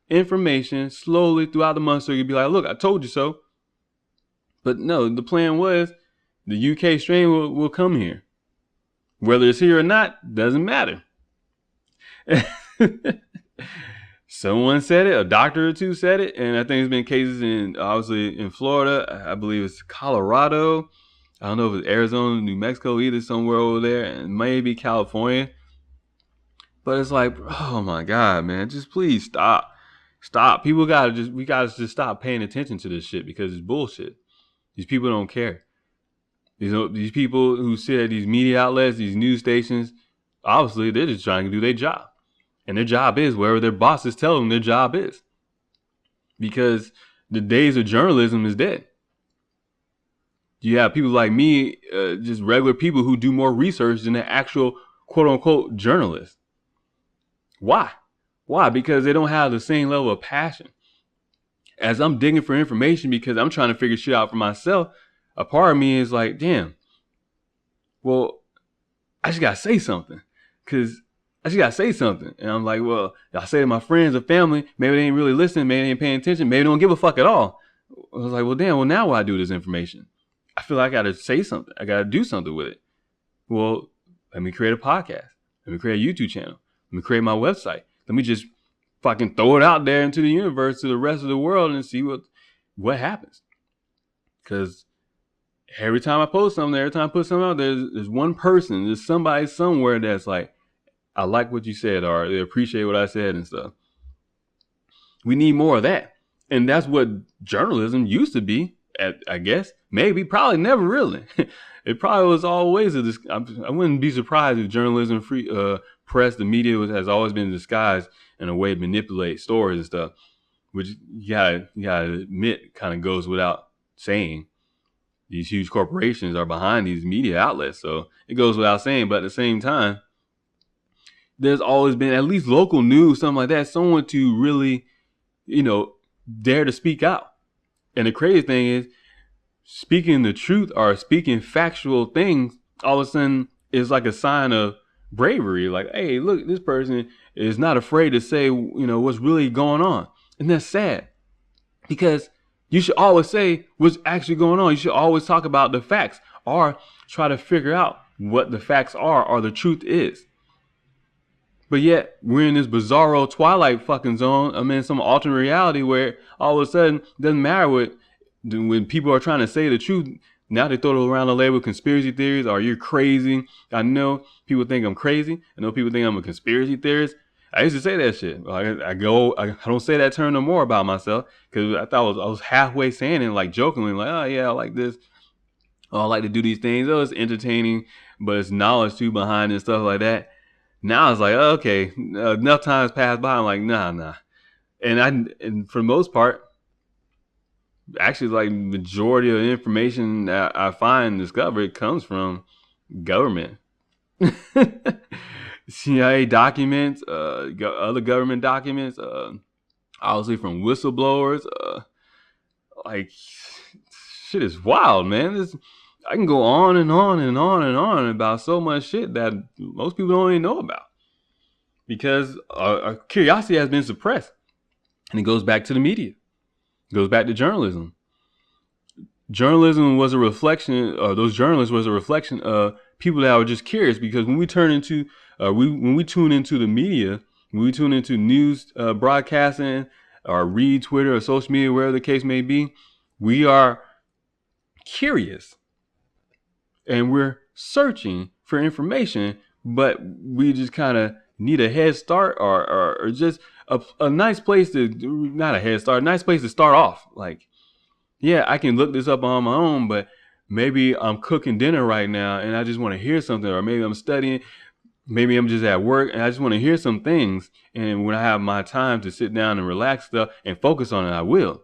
information slowly throughout the month so you'd be like, look, I told you so. But no, the plan was the UK strain will come here. Whether it's here or not, doesn't matter. Someone said it, a doctor or two said it, and I think there's been cases obviously in Florida. I believe it's Colorado. I don't know if it's Arizona, New Mexico, either somewhere over there, and maybe California. But it's like, oh my God, man, just please stop. We gotta just stop paying attention to this shit because it's bullshit. These people don't care. These people who sit at these media outlets, these news stations, obviously they're just trying to do their job. And their job is wherever their bosses tell them their job is. Because the days of journalism is dead. You have people like me, just regular people who do more research than the actual quote unquote journalists. Why? Why? Because they don't have the same level of passion. As I'm digging for information because I'm trying to figure shit out for myself, a part of me is like, damn, well, I just got to say something. Because I just got to say something. And I'm like, well, I say to my friends or family, maybe they ain't really listening, maybe they ain't paying attention, maybe they don't give a fuck at all. I was like, well, damn, well, now what I do with this information? I feel like I got to say something. I got to do something with it. Well, let me create a podcast. Let me create a YouTube channel. Let me create my website. Let me just fucking throw it out there into the universe to the rest of the world and see what happens. Because every time I post something, every time I put something out, there's one person, there's somebody somewhere that's like, I like what you said, or they appreciate what I said and stuff. We need more of that. And that's what journalism used to be, I guess. Maybe, probably never really. It probably was always I wouldn't be surprised if journalism, free press, the media has always been disguised in a way to manipulate stories and stuff, which you gotta admit kind of goes without saying. These huge corporations are behind these media outlets, so it goes without saying. But at the same time, there's always been at least local news, something like that, someone to really, dare to speak out. And the crazy thing is, speaking the truth or speaking factual things, all of a sudden is like a sign of bravery. Like, hey, look, this person is not afraid to say, what's really going on. And that's sad because you should always say what's actually going on. You should always talk about the facts or try to figure out what the facts are or the truth is. But yet we're in this bizarro twilight fucking zone. I'm in some alternate reality where all of a sudden it doesn't matter when people are trying to say the truth. Now they throw it around the label conspiracy theories or you're crazy. I know people think I'm crazy. I know people think I'm a conspiracy theorist. I used to say that shit. I don't say that term no more about myself because I thought I was halfway saying it like jokingly, like, oh yeah, I like this. Oh, I like to do these things. Oh, it's entertaining, but it's knowledge too behind it and stuff like that. Now it's like, oh, okay, enough time has passed by. I'm like, nah. And for the most part, actually, like majority of the information that I find and discover, it comes from government. CIA documents, other government documents, obviously from whistleblowers. Like, shit is wild, man. I can go on and on and on and on about so much shit that most people don't even know about because our curiosity has been suppressed. And it goes back to the media. It goes back to journalism. Journalism was a reflection, those journalists was a reflection of people that were just curious because when we tune into the media, when we tune into news broadcasting or read Twitter or social media, wherever the case may be, we are curious and we're searching for information, but we just kind of need a head start or just a nice place to, not a head start, a nice place to start off. Like, Yeah, I can look this up on my own, but maybe I'm cooking dinner right now and I just want to hear something, or maybe I'm studying, maybe I'm just at work and I just want to hear some things. And when I have my time to sit down and relax stuff and focus on it, I will.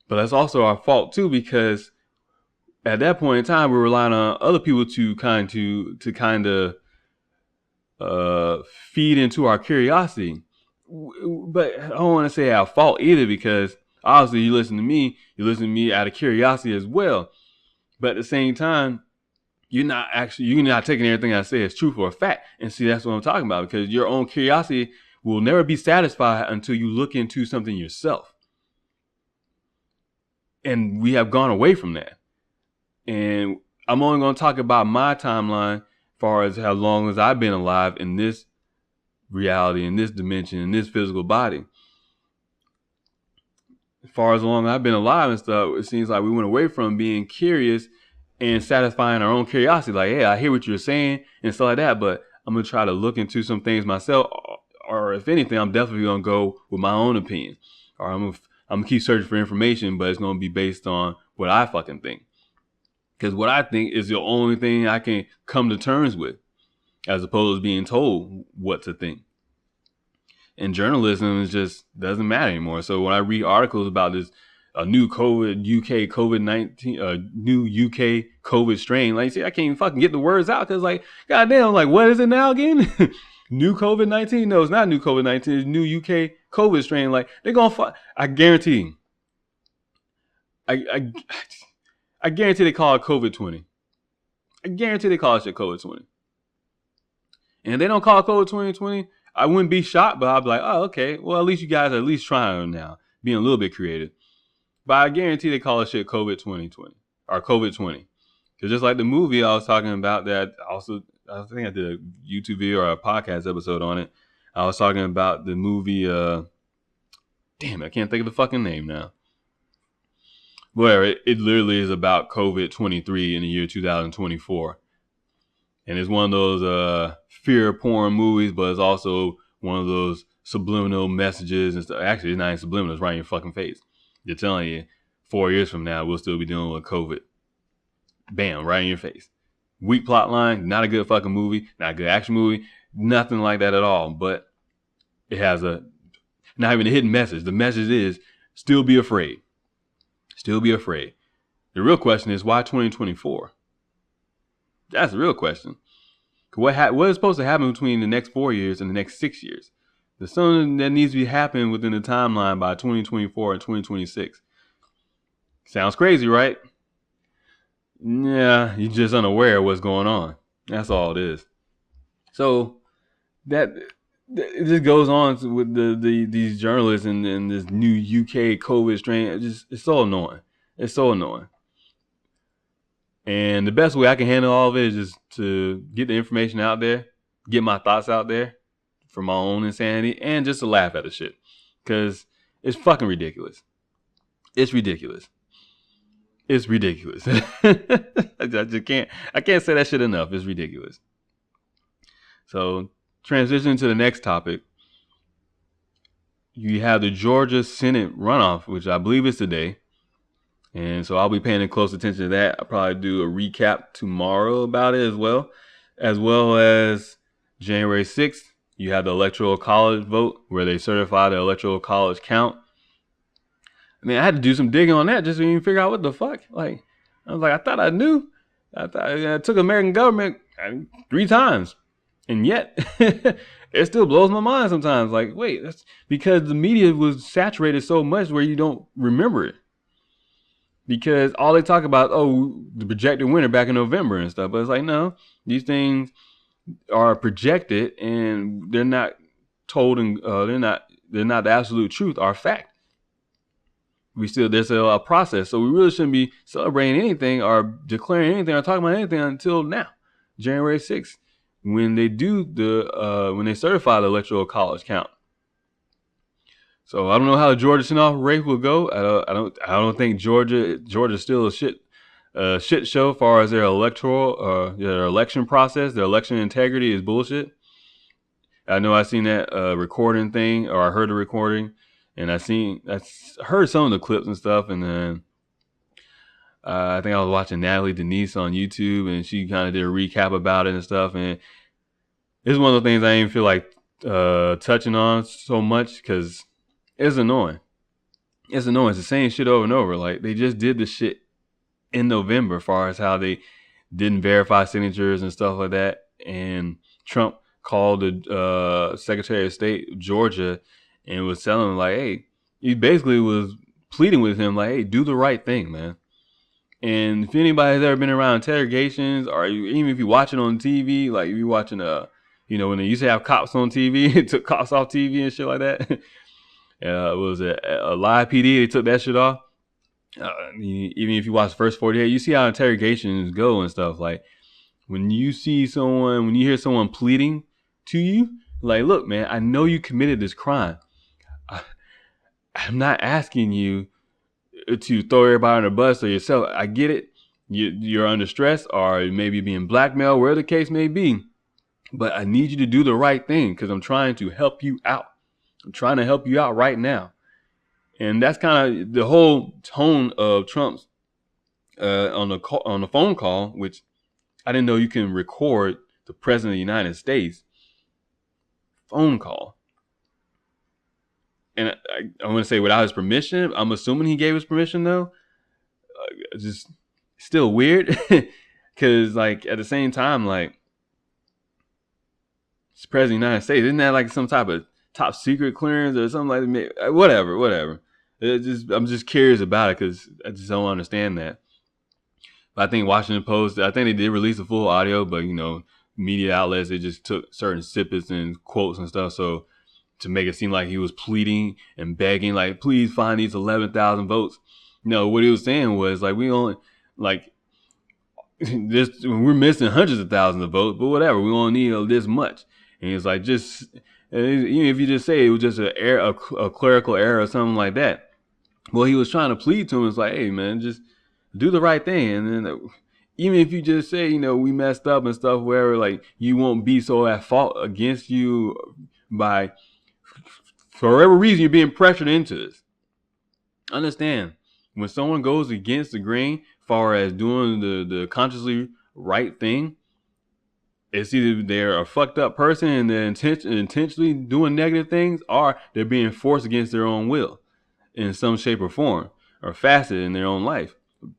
But that's also our fault too, because at that point in time, we're relying on other people to kind of feed into our curiosity. But I don't want to say our fault either, because obviously you listen to me out of curiosity as well. But at the same time, you're not taking everything I say as truth or fact. And see, that's what I'm talking about, because your own curiosity will never be satisfied until you look into something yourself. And we have gone away from that. And I'm only going to talk about my timeline as far as how long as I've been alive in this reality, in this dimension, in this physical body. As far as long as I've been alive and stuff, it seems like we went away from being curious and satisfying our own curiosity. Like, hey, I hear what you're saying and stuff like that, but I'm going to try to look into some things myself. Or if anything, I'm definitely going to go with my own opinion. Or I'm going to keep searching for information, but it's going to be based on what I fucking think. Because what I think is the only thing I can come to terms with, as opposed to being told what to think. And journalism is just doesn't matter anymore. So when I read articles about this new COVID-19, new UK COVID strain, like, see, I can't even fucking get the words out, because, like, goddamn, like, what is it now again? New COVID-19? No, it's not new COVID-19. It's new UK COVID strain. Like, they're gonna I guarantee. I guarantee they call it COVID-20. I guarantee they call it shit COVID-20. And if they don't call it COVID-2020, I wouldn't be shocked, but I'd be like, oh, okay. Well, at least you guys are at least trying now, being a little bit creative. But I guarantee they call it shit COVID-2020 or COVID-20. Because just like the movie I was talking about, that also, I think I did a YouTube video or a podcast episode on it. I was talking about the movie, damn, I can't think of the fucking name now. Where it literally is about COVID-23 in the year 2024. And it's one of those fear porn movies, but it's also one of those subliminal messages and stuff. Actually, it's not even subliminal. It's right in your fucking face. They're telling you 4 years from now, we'll still be dealing with COVID. Bam, right in your face. Weak plot line, not a good fucking movie, not a good action movie, nothing like that at all. But it has not even a hidden message. The message is still be afraid. Still be afraid. The real question is, why 2024? That's the real question. What is supposed to happen between the next 4 years and the next 6 years? There's something that needs to be happening within the timeline by 2024 and 2026. Sounds crazy, right? Yeah, you're just unaware of what's going on. That's all it is. So that it just goes on with these journalists and this new UK COVID strain. It's so annoying. It's so annoying. And the best way I can handle all of it is just to get the information out there, get my thoughts out there for my own insanity, and just to laugh at the shit. Because it's fucking ridiculous. It's ridiculous. It's ridiculous. I can't say that shit enough. It's ridiculous. So, transitioning to the next topic. You have the Georgia Senate runoff, which I believe is today. And so I'll be paying close attention to that. I'll probably do a recap tomorrow about it as well as January 6th. You have the electoral college vote where they certify the electoral college count. I mean, I had to do some digging on that just to even figure out what the fuck. Like, I was like, I thought I knew. I took American government 3 times. And yet, it still blows my mind sometimes. Like, wait, that's because the media was saturated so much where you don't remember it. Because all they talk about, the projected winner back in November and stuff. But it's like, no, these things are projected and they're not told, and they're not the absolute truth or fact. There's a process. So we really shouldn't be celebrating anything or declaring anything or talking about anything until now, January 6th, when they do when they certify the electoral college count. So I don't know how the Georgia Senate race will go. I don't think Georgia's still a shit show as far as their their election process. Their election integrity is bullshit. I know I seen that recording thing, or I heard the recording, And heard some of the clips and stuff, and then I think I was watching Natalie Denise on YouTube, and she kind of did a recap about it and stuff. And it's one of the things I didn't feel like touching on so much because it's annoying. It's annoying. It's the same shit over and over. Like, they just did the shit in November as far as how they didn't verify signatures and stuff like that. And Trump called the Secretary of State of Georgia and was telling him, like, hey, he basically was pleading with him, like, hey, do the right thing, man. And if anybody's ever been around interrogations, or even if you watch it on TV, like if you're watching when they used to have cops on TV, it took cops off TV and shit like that. Was it a live PD? They took that shit off. Even if you watch the first 48, you see how interrogations go and stuff. Like when you hear someone pleading to you, like, look, man, I know you committed this crime. I'm not asking you to throw everybody on the bus or yourself. I get it. You're under stress, or maybe being blackmailed, wherever the case may be. But I need you to do the right thing because I'm trying to help you out. I'm trying to help you out right now. And that's kind of the whole tone of Trump's on the phone call, which I didn't know you can record the president of the United States phone call. And I want to say without his permission. I'm assuming he gave his permission though. Just still weird because like at the same time, like it's the president of the United States. Isn't that like some type of top secret clearance or something like that? Whatever. I'm just curious about it because I just don't understand that. But I think Washington Post, I think they did release the full audio, but media outlets, they just took certain snippets and quotes and stuff. So to make it seem like he was pleading and begging, like, please find these 11,000 votes. No, what he was saying was like, we only like we're missing hundreds of thousands of votes, but whatever, we only need this much. And it's like, just even if you just say it was just a clerical error or something like that. Well, he was trying to plead to him. It's like, hey man, just do the right thing. And then even if you just say, we messed up and stuff, wherever, like you won't be so at fault against you by for whatever reason you're being pressured into this. Understand, when someone goes against the grain, far as doing the consciously right thing, it's either they're a fucked up person and they're intentionally doing negative things, or they're being forced against their own will in some shape or form, or facet in their own life,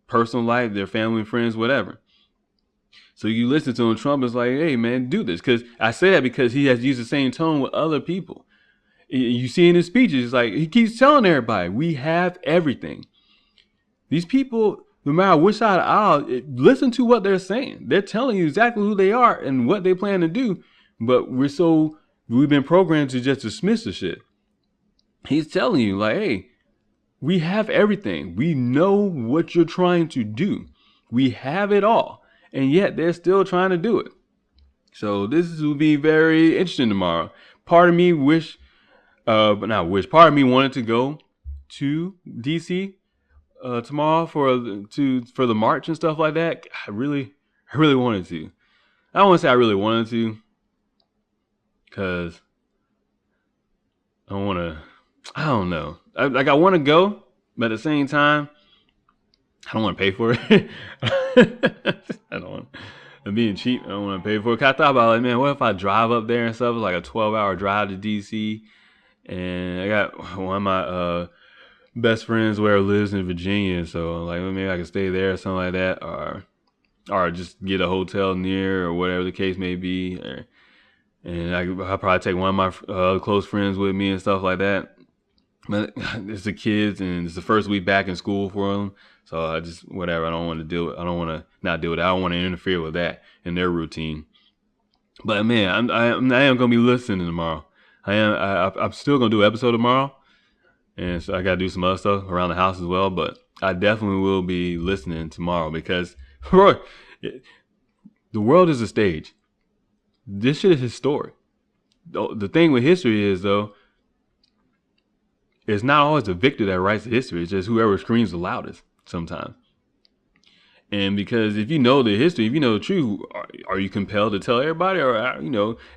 personal life, their family, friends, whatever. So you listen to him, Trump is like, hey man, do this. Because I say that because he has used the same tone with other people. You see in his speeches, it's like he keeps telling everybody, we have everything. These people, no matter which side of the aisle, listen to what they're saying. They're telling you exactly who they are and what they plan to do. But we've been programmed to just dismiss the shit. He's telling you, like, hey, we have everything. We know what you're trying to do. We have it all. And yet they're still trying to do it. So this will be very interesting tomorrow. Part of me part of me wanted to go to DC tomorrow for the march and stuff like that. I really wanted to. I don't want to say I really wanted to, because I don't know. I want to go, but at the same time, I don't want to pay for it. I don't want to being cheap. I don't want to pay for it. 'Cause I thought about, like, man, what if I drive up there and stuff? It's like a 12-hour drive to DC, and I got one of my best friends where lives in Virginia, so like maybe I could stay there or something like that, or just get a hotel near, or whatever the case may be. And I'll probably take one of my close friends with me and stuff like that. But it's the kids, and it's the first week back in school for them. So I just, whatever, I don't want to deal with, I don't want to not deal with that. I don't want to interfere with that in their routine. But man, I am going to be listening tomorrow. I'm still going to do an episode tomorrow. And so I got to do some other stuff around the house as well. But I definitely will be listening tomorrow, because the world is a stage. This shit is historic. The thing with history is, though, it's not always the victor that writes the history. It's just whoever screams the loudest sometimes. And because if you know the history, if you know the truth, are you compelled to tell everybody? Or,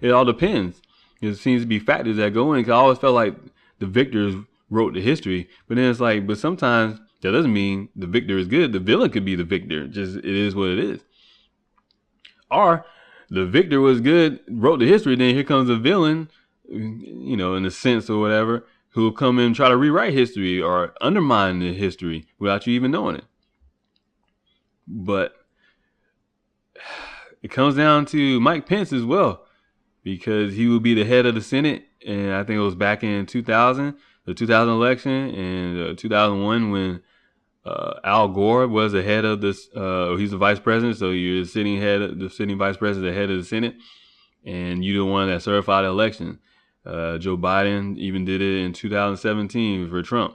it all depends. There seems to be factors that go in. Because I always felt like the victors wrote the history. But then it's like, but sometimes that doesn't mean the victor is good. The villain could be the victor. Just it is what it is. Or the victor was good, wrote the history, then here comes a villain, you know, in a sense or whatever, who will come in and try to rewrite history or undermine the history without you even knowing it. But it comes down to Mike Pence as well, because he will be the head of the Senate. And I think it was back in 2000, the 2000 election, and 2001 when Al Gore was the head of this. He's the vice president, so you're the sitting vice president, the head of the Senate, and you're the one that certified the election. Joe Biden even did it in 2017 for Trump.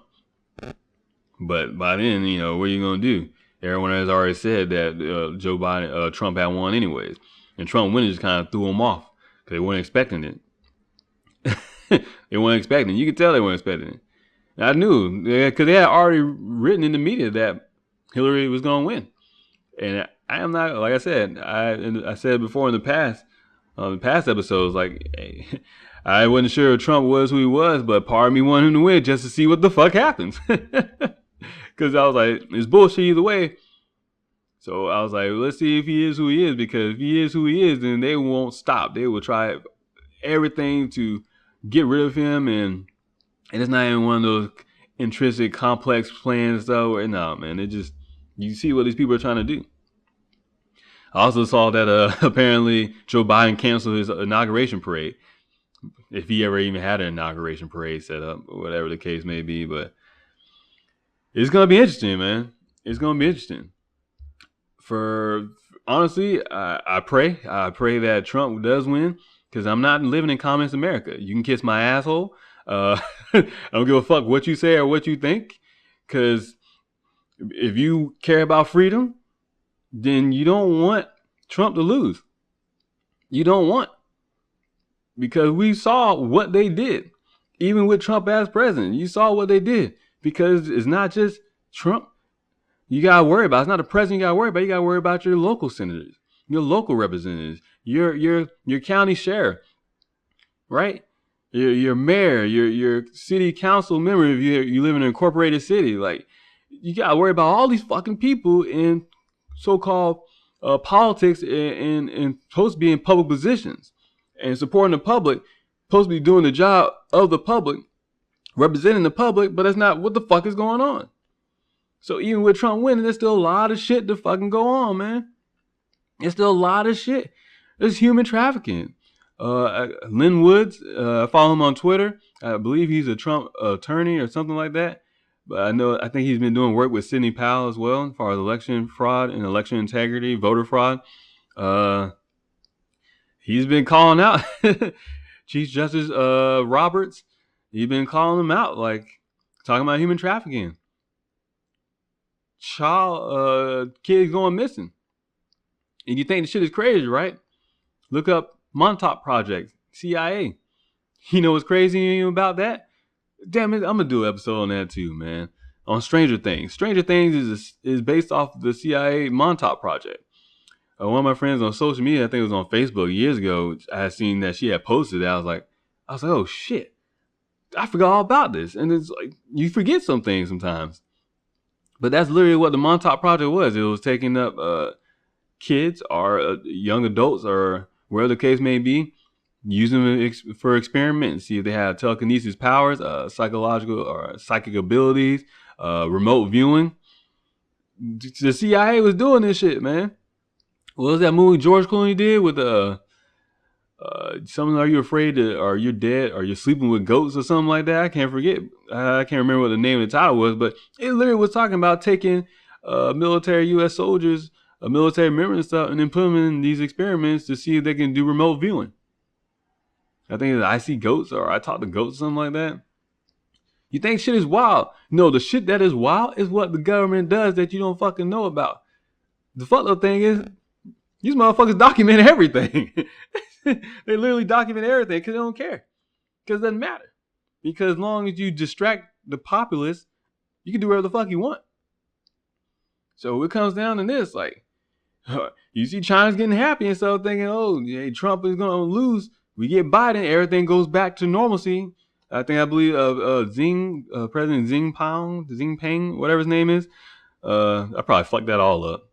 But by then, you know, what are you gonna do? Everyone has already said that Trump had won anyways, and Trump winning just kind of threw him off because they weren't expecting it. They weren't expecting it. You could tell they weren't expecting it. I knew, because they had already written in the media that Hillary was going to win. And I am not, like I said, I said before in the past episodes, like, hey, I wasn't sure if Trump was who he was, but part of me wanted him to win just to see what the fuck happens. Because I was like, it's bullshit either way. So I was like, let's see if he is who he is, because if he is who he is, then they won't stop. They will try everything to get rid of him, and it's not even one of those intrinsic complex plans stuff. No, man, it just, you see what these people are trying to do. I also saw that apparently Joe Biden canceled his inauguration parade, if he ever even had an inauguration parade set up, or whatever the case may be. But it's gonna be interesting, man. It's gonna be interesting. Honestly, I pray that Trump does win, because I'm not living in Communist America. You can kiss my asshole. I don't give a fuck what you say or what you think, because if you care about freedom, then you don't want Trump to lose. You don't want, because we saw what they did, even with Trump as president. You saw what they did, because it's not just Trump you gotta worry about. It's not the president you gotta worry about. You gotta worry about your local senators, your local representatives, your county sheriff, right? Your mayor, your city council member, if you live in an incorporated city. Like, you gotta worry about all these fucking people in so-called politics and supposed to be in public positions and supporting the public, supposed to be doing the job of the public, representing the public, but that's not what the fuck is going on. So even with Trump winning, there's still a lot of shit to fucking go on, man. There's still a lot of shit. There's human trafficking. Lynn Woods, I follow him on Twitter. I believe he's a Trump attorney or something like that. But I think he's been doing work with Sidney Powell as well, as far as election fraud and election integrity, voter fraud. He's been calling out Chief Justice Roberts. He's been calling him out, like, talking about human trafficking. Kids going missing. And you think the shit is crazy, right? Look up Montauk Project, CIA. You know what's crazy about that? Damn it, I'm gonna do an episode on that too, man. On Stranger Things. Stranger Things is based off the CIA Montauk Project. One of my friends on social media, I think it was on Facebook years ago, I had seen that she had posted that. I was like, oh shit, I forgot all about this. And it's like, you forget some things sometimes. But that's literally what the Montauk Project was. It was taking up kids or young adults or wherever the case may be, using them for experiments, see if they have telekinesis powers, psychological or psychic abilities, remote viewing. The CIA was doing this shit, man. What was that movie George Clooney did with something? Are you afraid to, or you're dead, or you're sleeping with goats or something like that? I can't remember what the name of the title was, but it literally was talking about taking military U.S. soldiers, military members and stuff, and then putting them in these experiments to see if they can do remote viewing. I think it's I See Goats, or I Talk to Goats, something like that. You think shit is wild? No, the shit that is wild is what the government does that you don't fucking know about. The fucked up thing is, these motherfuckers document everything. They literally document everything because they don't care. Because it doesn't matter. Because as long as you distract the populace, you can do whatever the fuck you want. So it comes down to this, like, you see China's getting happy and stuff, thinking, oh, yeah, Trump is going to lose. We get Biden, everything goes back to normalcy. I believe President Xing Ping, whatever his name is. I probably fucked that all up,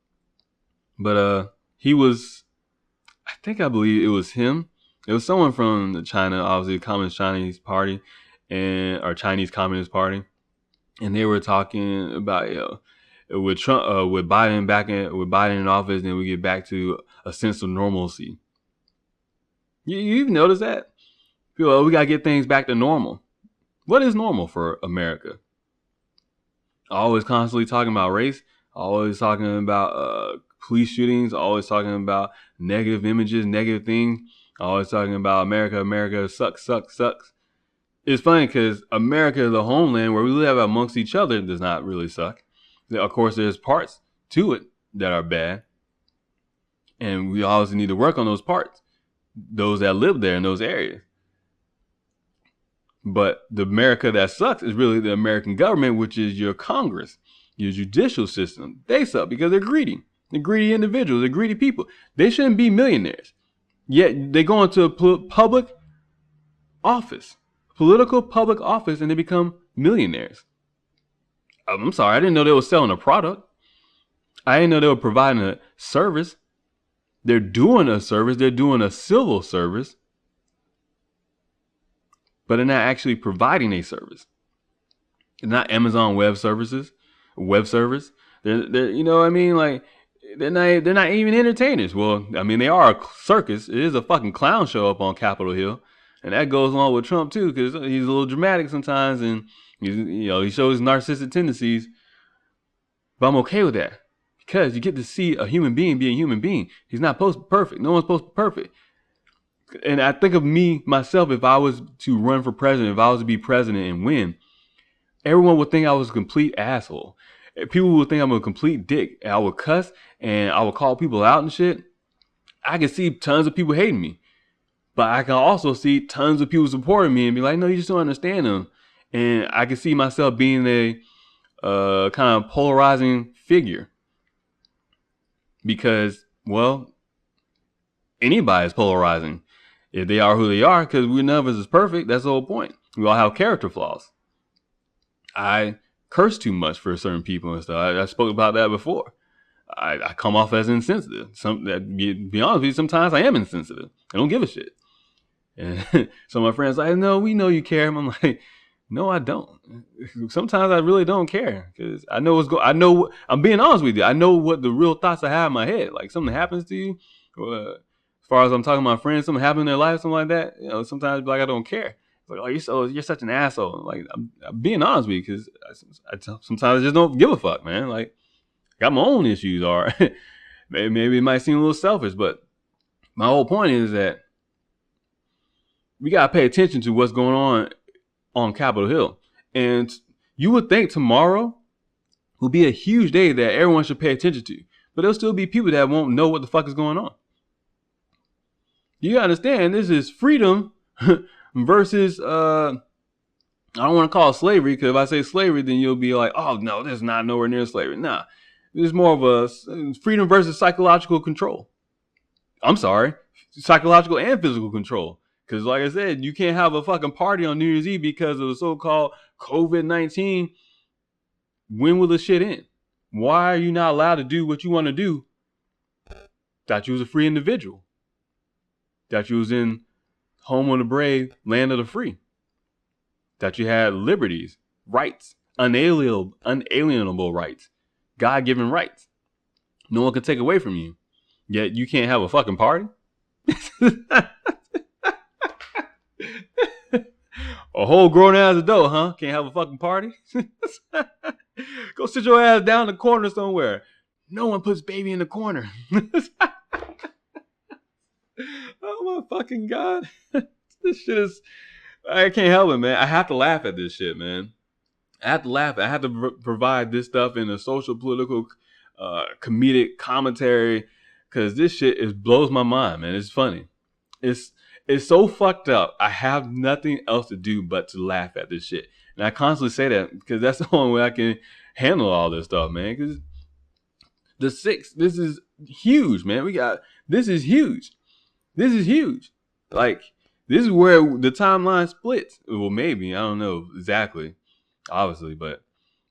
but he was. I believe it was him. It was someone from the China, obviously Communist Chinese Party, and or Chinese Communist Party, and they were talking about with Trump, with Biden in office, then we get back to a sense of normalcy. You've noticed that? People, we gotta get things back to normal. What is normal for America? Always constantly talking about race, always talking about police shootings, always talking about negative images, negative things, always talking about America sucks. It's funny because America, the homeland where we live amongst each other, does not really suck. Of course, there's parts to it that are bad, and we always need to work on those parts, those that live there in those areas. But the America that sucks is really the American government, which is your Congress, your judicial system. They suck because they're greedy. They're greedy individuals. They're greedy people. They shouldn't be millionaires. Yet they go into a public office, political public office, and they become millionaires. I'm sorry, I didn't know they were selling a product. I didn't know they were providing a service. They're doing a service. They're doing a civil service, but they're not actually providing a service. They're not Amazon Web Services, web service. They're you know what I mean? Like they're not even entertainers. Well, I mean they are a circus. It is a fucking clown show up on Capitol Hill, and that goes along with Trump too, because he's a little dramatic sometimes, and he shows narcissistic tendencies. But I'm okay with that because you get to see a human being be a human being. He's not supposed to be perfect. No one's supposed to be perfect. And I think of myself, if I was to run for president, if I was to be president and win, everyone would think I was a complete asshole. People would think I'm a complete dick. And I would cuss and I would call people out and shit. I can see tons of people hating me. But I can also see tons of people supporting me and be like, no, you just don't understand them. And I can see myself being a kind of polarizing figure. Because, well, anybody's polarizing. If they are who they are, because none of us is perfect, that's the whole point. We all have character flaws. I curse too much for certain people and stuff. I spoke about that before. I come off as insensitive. Be honest with you, sometimes I am insensitive. I don't give a shit. And some of my friends are like, no, we know you care. I'm like, no, I don't. Sometimes I really don't care because I know I'm being honest with you. I know what the real thoughts I have in my head. Like something happens to you. As far as I'm talking to my friends, something happened in their life, something like that. Sometimes like I don't care. It's like, oh, you're such an asshole. Like I'm being honest with you because sometimes I just don't give a fuck, man. Like got my own issues. Or maybe it might seem a little selfish, but my whole point is that we gotta pay attention to what's going on Capitol Hill. And you would think tomorrow will be a huge day that everyone should pay attention to, but there'll still be people that won't know what the fuck is going on. You gotta understand, this is freedom versus I don't want to call it slavery, because if I say slavery, then you'll be like, oh no, this is not nowhere near slavery. Nah, this is more of a freedom versus psychological control. I'm sorry, psychological and physical control. Because like I said, you can't have a fucking party on New Year's Eve because of the so-called COVID-19. When will the shit end? Why are you not allowed to do what you want to do? Thought you was a free individual. Thought you was in home of the brave, land of the free. That you had liberties, rights, unalienable rights, God-given rights. No one can take away from you. Yet you can't have a fucking party? A whole grown-ass adult, huh? Can't have a fucking party? Go sit your ass down in the corner somewhere. No one puts baby in the corner. Oh my fucking God. This shit is... I can't help it, man. I have to laugh at this shit, man. I have to laugh. I have to provide this stuff in a social, political, comedic commentary, because this shit blows my mind, man. It's funny. It's so fucked up. I have nothing else to do but to laugh at this shit. And I constantly say that because that's the only way I can handle all this stuff, man. Because the 6th, this is huge, man. This is huge. This is huge. Like, This is where the timeline splits. Well, maybe, I don't know exactly, obviously, but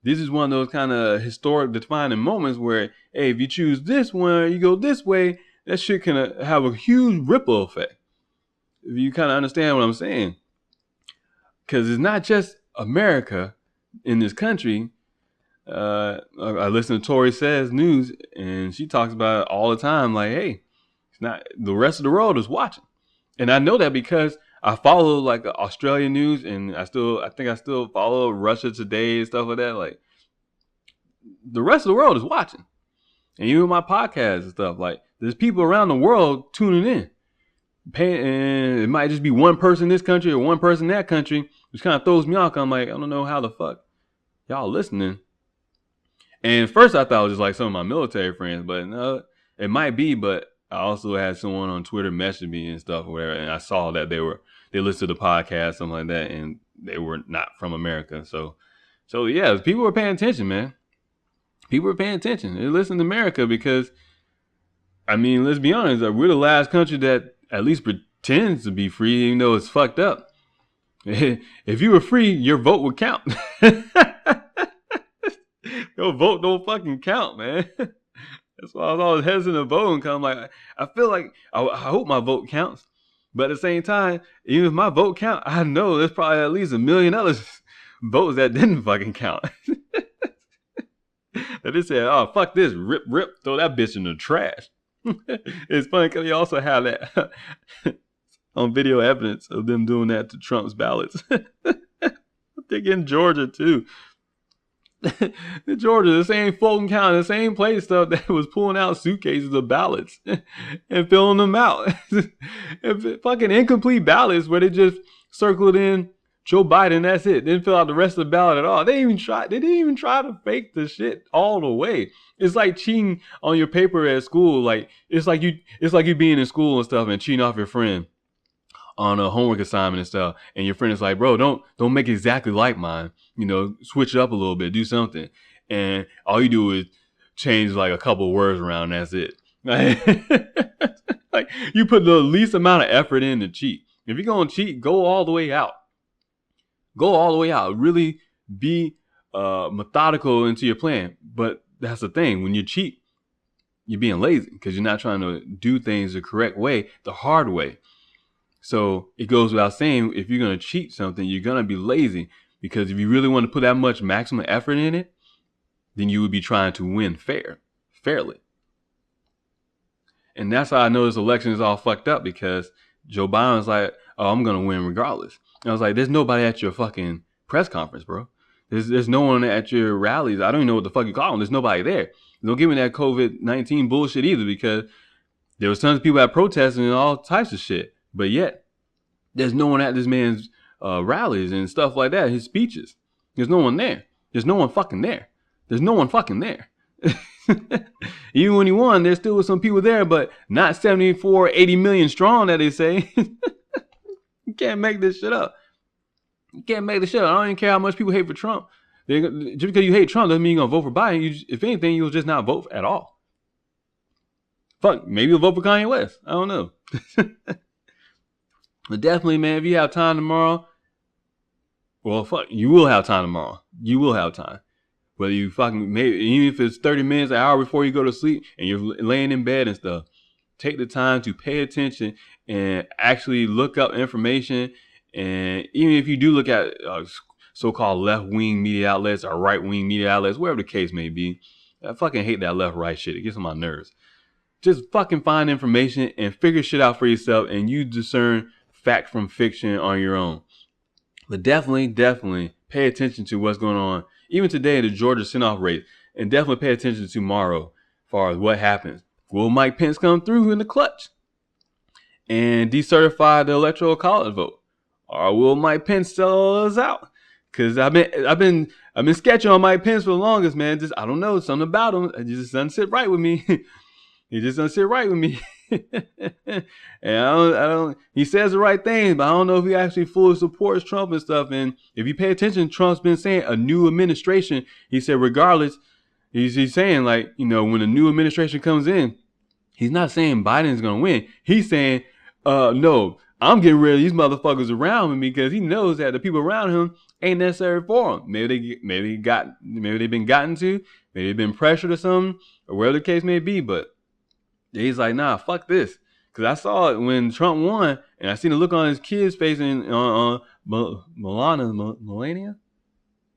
this is one of those kind of historic defining moments where, hey, if you choose this one, you go this way, that shit can have a huge ripple effect. If you kind of understand what I'm saying. Because it's not just America in this country. I listen to Tori Says News, and she talks about it all the time. Like, hey, it's not, the rest of the world is watching, and I know that because I follow like Australian news, and I think I still follow Russia Today and stuff like that. Like, the rest of the world is watching, and even my podcast and stuff. Like, there's people around the world tuning in. And it might just be one person in this country or one person in that country, which kind of throws me off. I'm like, I don't know how the fuck y'all listening. And first I thought it was just like some of my military friends, but no, it might be. But I also had someone on Twitter message me and stuff, where, and I saw that they listened to the podcast, something like that, and they were not from America. So yeah, people were paying attention, man. People were paying attention. They listen to America because, I mean, let's be honest, we're the last country that at least pretends to be free, even though it's fucked up. If you were free, your vote would count. Your vote don't fucking count, man. That's why I was always hesitant to vote. Cause I'm like, I feel like I hope my vote counts, but at the same time, even if my vote count, I know there's probably at least 1 million other votes that didn't fucking count. That they said, oh, fuck this, rip, throw that bitch in the trash. It's funny because you also have that on video evidence of them doing that to Trump's ballots. They're in Georgia too. In Georgia, the same Fulton County, the same place stuff that was pulling out suitcases of ballots and filling them out. Fucking incomplete ballots where they just circled in Joe Biden, that's it. Didn't fill out the rest of the ballot at all. They didn't even try to fake the shit all the way. It's like cheating on your paper at school. Like it's like you being in school and stuff and cheating off your friend on a homework assignment and stuff, and your friend is like, bro, don't make it exactly like mine. You know, switch it up a little bit, do something. And all you do is change like a couple of words around, and that's it. Like, you put the least amount of effort in to cheat. If you're gonna cheat, go all the way out. Go all the way out. Really be methodical into your plan. But that's the thing. When you cheat, you're being lazy because you're not trying to do things the correct way, the hard way. So it goes without saying, if you're going to cheat something, you're going to be lazy, because if you really want to put that much maximum effort in it, then you would be trying to win fairly. And that's how I know this election is all fucked up, because Joe Biden's like, oh, I'm going to win regardless. And I was like, there's nobody at your fucking press conference, bro. There's no one at your rallies. I don't even know what the fuck you call them. There's nobody there. Don't give me that COVID-19 bullshit either, because there was tons of people at protesting and all types of shit. But yet, there's no one at this man's rallies and stuff like that, his speeches. There's no one there. There's no one fucking there. There's no one fucking there. Even when he won, there still was some people there, but not 74, 80 million strong that they say. You can't make this shit up. You can't make this shit up. I don't even care how much people hate for Trump. Just because you hate Trump doesn't mean you're going to vote for Biden. If anything, you'll just not vote at all. Fuck, maybe you'll vote for Kanye West. I don't know. But definitely, man, if you have time tomorrow, well, fuck, you will have time tomorrow. You will have time. Whether you fucking, maybe, even if it's 30 minutes, an hour before you go to sleep and you're laying in bed and stuff, take the time to pay attention and actually look up information. And even if you do look at so-called left-wing media outlets or right-wing media outlets, wherever the case may be, I fucking hate that left-right shit. It gets on my nerves. Just fucking find information and figure shit out for yourself, and you discern fact from fiction on your own. But definitely pay attention to what's going on. Even today, the Georgia Sinoff race, and definitely pay attention to tomorrow as far as what happens. Will Mike Pence come through in the clutch and decertify the electoral college vote, or will Mike Pence sell us out? Because I've been sketching on Mike Pence for the longest, man. Just, I don't know, something about him. It just doesn't sit right with me. He just doesn't sit right with me. And I don't, he says the right things, but I don't know if he actually fully supports Trump and stuff. And if you pay attention, Trump's been saying a new administration. He said, regardless, he's saying, like, you know, when a new administration comes in, he's not saying Biden's going to win. He's saying, no, I'm getting rid of these motherfuckers around me because he knows that the people around him ain't necessary for him. Maybe they've been gotten to, maybe they've been pressured or something, or whatever the case may be. But he's like, nah, fuck this. Because I saw it when Trump won, and I seen the look on his kid's face and Melania.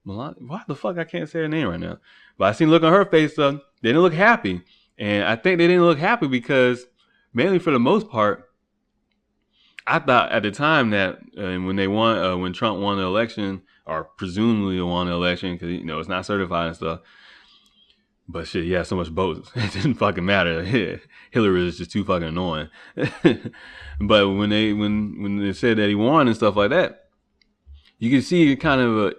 Why the fuck I can't say her name right now? But I seen the look on her face. They didn't look happy, and I think they didn't look happy because mainly for the most part, I thought at the time that when Trump won the election, or presumably won the election, because it's not certified and stuff. But shit, he had so much votes, it didn't fucking matter. Hillary is just too fucking annoying. But when they said that he won and stuff like that, you can see kind of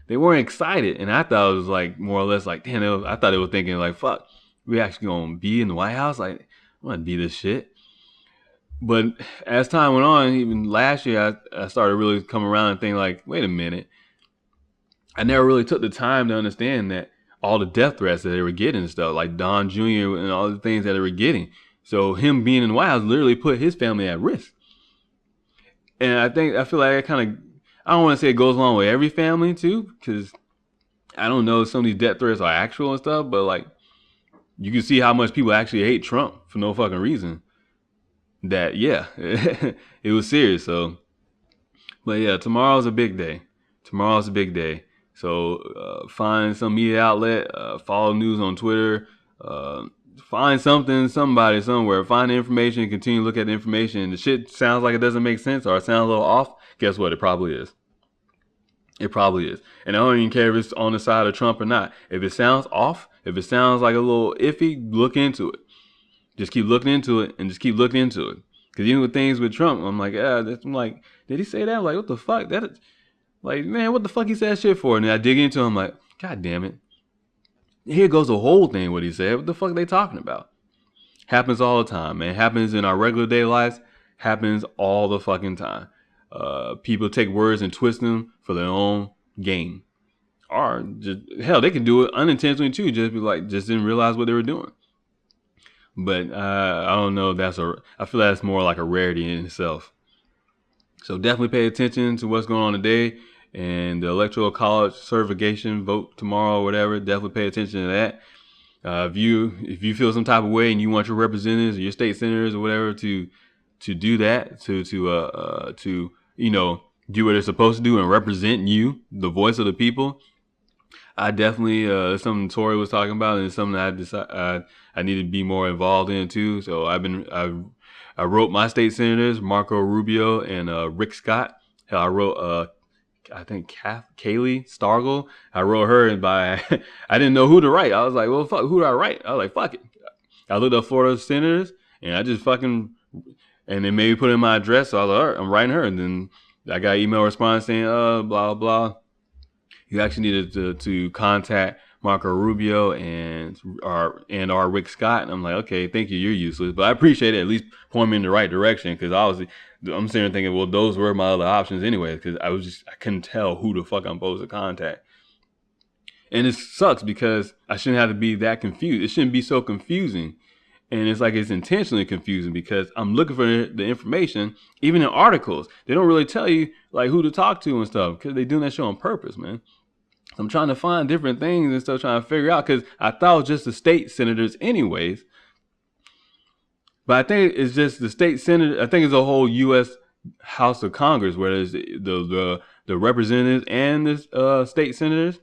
they weren't excited, and I thought it was like more or less like, damn, I thought they were thinking like, fuck, we actually gonna be in the White House, like, I want to be this shit. But as time went on, even last year, I started really come around and think like, wait a minute, I never really took the time to understand that all the death threats that they were getting and stuff, like Don Jr. and all the things that they were getting. So him being in the White House literally put his family at risk. And I feel like it kind of, I don't want to say it goes along with every family too, because I don't know if some of these death threats are actual and stuff, but like, you can see how much people actually hate Trump for no fucking reason. That, yeah, it was serious. So, but yeah, tomorrow's a big day. So find some media outlet, follow news on Twitter, find something, somebody, somewhere, find the information, continue to look at the information. The shit sounds like it doesn't make sense or it sounds a little off. Guess what? It probably is. It probably is. And I don't even care if it's on the side of Trump or not. If it sounds off, if it sounds like a little iffy, look into it. Just keep looking into it and just keep looking into it. Because even with things with Trump, I'm like, did he say that? I'm like, what the fuck? Like, man, what the fuck he said that shit for? And then I dig into it, I'm like, God damn it. Here goes the whole thing, what he said. What the fuck are they talking about? Happens all the time, man. Happens in our regular day lives. Happens all the fucking time. People take words and twist them for their own gain. Or, just, hell, they can do it unintentionally too. Just didn't realize what they were doing. But I don't know if I feel that's more like a rarity in itself. So definitely pay attention to what's going on today. And the electoral college certification vote tomorrow or whatever, definitely pay attention to that. If you feel some type of way and you want your representatives or your state senators or whatever to do that, to do what they're supposed to do and represent you, the voice of the people, I definitely something Tori was talking about, and it's something that I need to be more involved in too. So I wrote my state senators, Marco Rubio and Rick Scott. Hell, I wrote I think Kaylee Stargell. I wrote her, and I didn't know who to write. I was like, well, fuck, who do I write? I was like, fuck it. I looked up Florida senators, and I just and then maybe put in my address. So I was like, all right, I'm writing her, and then I got an email response saying, blah blah. You actually needed to contact Marco Rubio and our Rick Scott. And I'm like, okay, thank you. You're useless, but I appreciate it. At least point me in the right direction, because obviously I'm sitting there thinking, well, those were my other options anyway, because I couldn't tell who the fuck I'm supposed to contact. And it sucks because I shouldn't have to be that confused. It shouldn't be so confusing. And it's like it's intentionally confusing because I'm looking for the information, even in articles. They don't really tell you like who to talk to and stuff because they're doing that shit on purpose, man. I'm trying to find different things and stuff, trying to figure out, because I thought it was just the state senators anyways. But I think it's just the state senator. I think it's a whole U.S. House of Congress where there's the representatives and the state senators.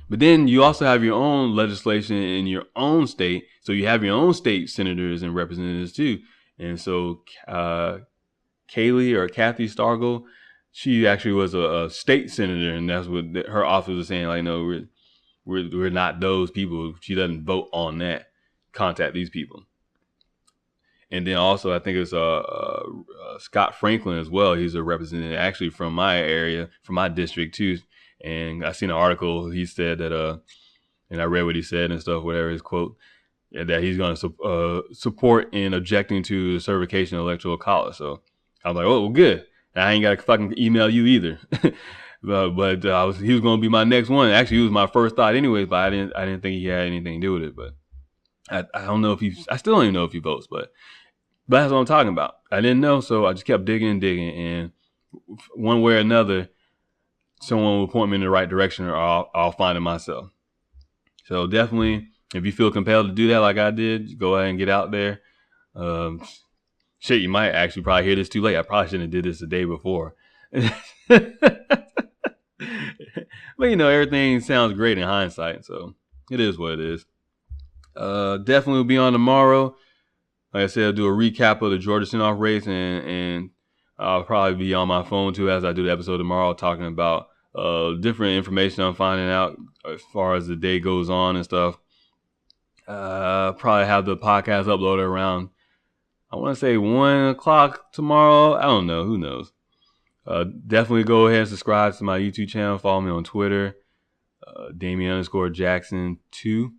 But then you also have your own legislation in your own state. So you have your own state senators and representatives too. And so Kaylee or Kathy Stargell, she actually was a state senator, and that's what her office was saying. Like, no, we're not those people. She doesn't vote on that. Contact these people. And then also, I think it's Scott Franklin as well. He's a representative actually from my area, from my district too. And I seen an article. He said that, and I read what he said and stuff, whatever his quote, that he's going to support in objecting to the certification of electoral college. So I was like, oh, well, good. I ain't got to fucking email you either. but he was going to be my next one. Actually, he was my first thought anyways, but I didn't think he had anything to do with it. But I don't know if I still don't even know if he votes, but But that's what I'm talking about. I didn't know, so I just kept digging, and one way or another, someone will point me in the right direction, or I'll find it myself. So definitely, if you feel compelled to do that like I did, go ahead and get out there. Shit, you might actually probably hear this too late. I probably shouldn't have did this the day before. But everything sounds great in hindsight, so it is what it is. Definitely will be on tomorrow. Like I said, I'll do a recap of the Georgia Send-Off race, and I'll probably be on my phone too as I do the episode tomorrow, talking about different information I'm finding out as far as the day goes on and stuff. Probably have the podcast uploaded around, I want to say 1 o'clock tomorrow. I don't know. Who knows? Definitely go ahead and subscribe to my YouTube channel. Follow me on Twitter, Damien_Jackson2.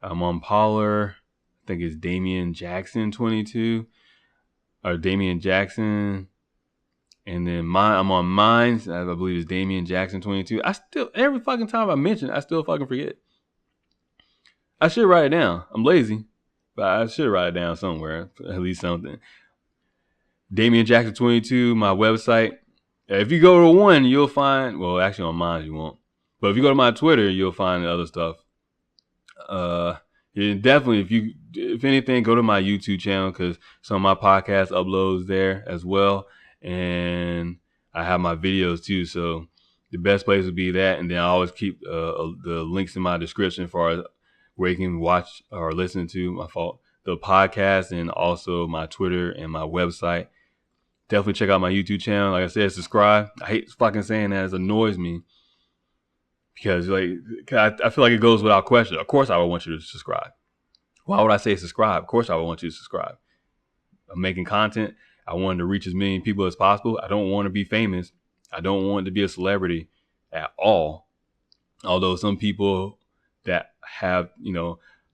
I'm on Parler. I think it's Damien Jackson 22 or Damien Jackson. And then I'm on Minds. I believe it's Damien Jackson 22. I still, every fucking time I mention it, I still fucking forget. I should write it down. I'm lazy, but I should write it down somewhere, at least something. Damien Jackson 22, my website. If you go to one, you'll find, well, actually on mine you won't. But if you go to my Twitter, you'll find the other stuff. Definitely, if anything, go to my YouTube channel, because some of my podcast uploads there as well, and I have my videos too. So the best place would be that, and then I always keep the links in my description for where you can watch or listen to the podcast, and also my Twitter and my website. Definitely check out my YouTube channel. Like I said, subscribe. I hate fucking saying that; it annoys me. Because I feel like it goes without question. Of course I would want you to subscribe. Why would I say subscribe? Of course I would want you to subscribe. I'm making content. I want to reach as many people as possible. I don't want to be famous. I don't want to be a celebrity at all. Although some people that have,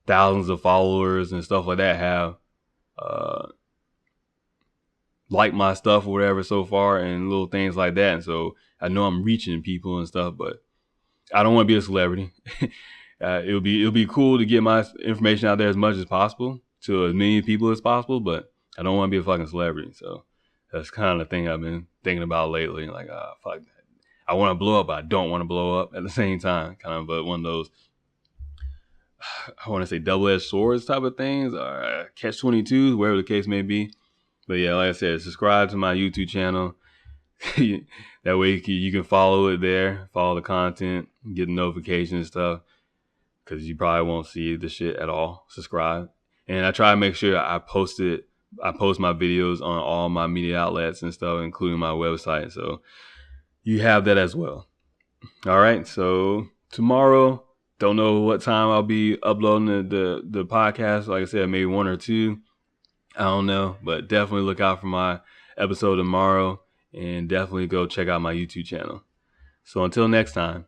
thousands of followers and stuff like that have liked my stuff or whatever so far, and little things like that. And so I know I'm reaching people and stuff, but I don't want to be a celebrity. It'll be cool to get my information out there as much as possible to as many people as possible, but I don't want to be a fucking celebrity. So that's kind of the thing I've been thinking about lately. Like, fuck that. I want to blow up, but I don't want to blow up at the same time. Kind of one of those, I want to say double-edged swords type of things, or catch-22s, wherever the case may be. But yeah, like I said, subscribe to my YouTube channel. That way you can follow it there, follow the content, get the notifications and stuff, because you probably won't see the shit at all. Subscribe. And I try to make sure I post my videos on all my media outlets and stuff, including my website. So you have that as well. All right. So tomorrow, don't know what time I'll be uploading the podcast. Like I said, maybe 1 or 2. I don't know, but definitely look out for my episode tomorrow, and definitely go check out my YouTube channel. So until next time.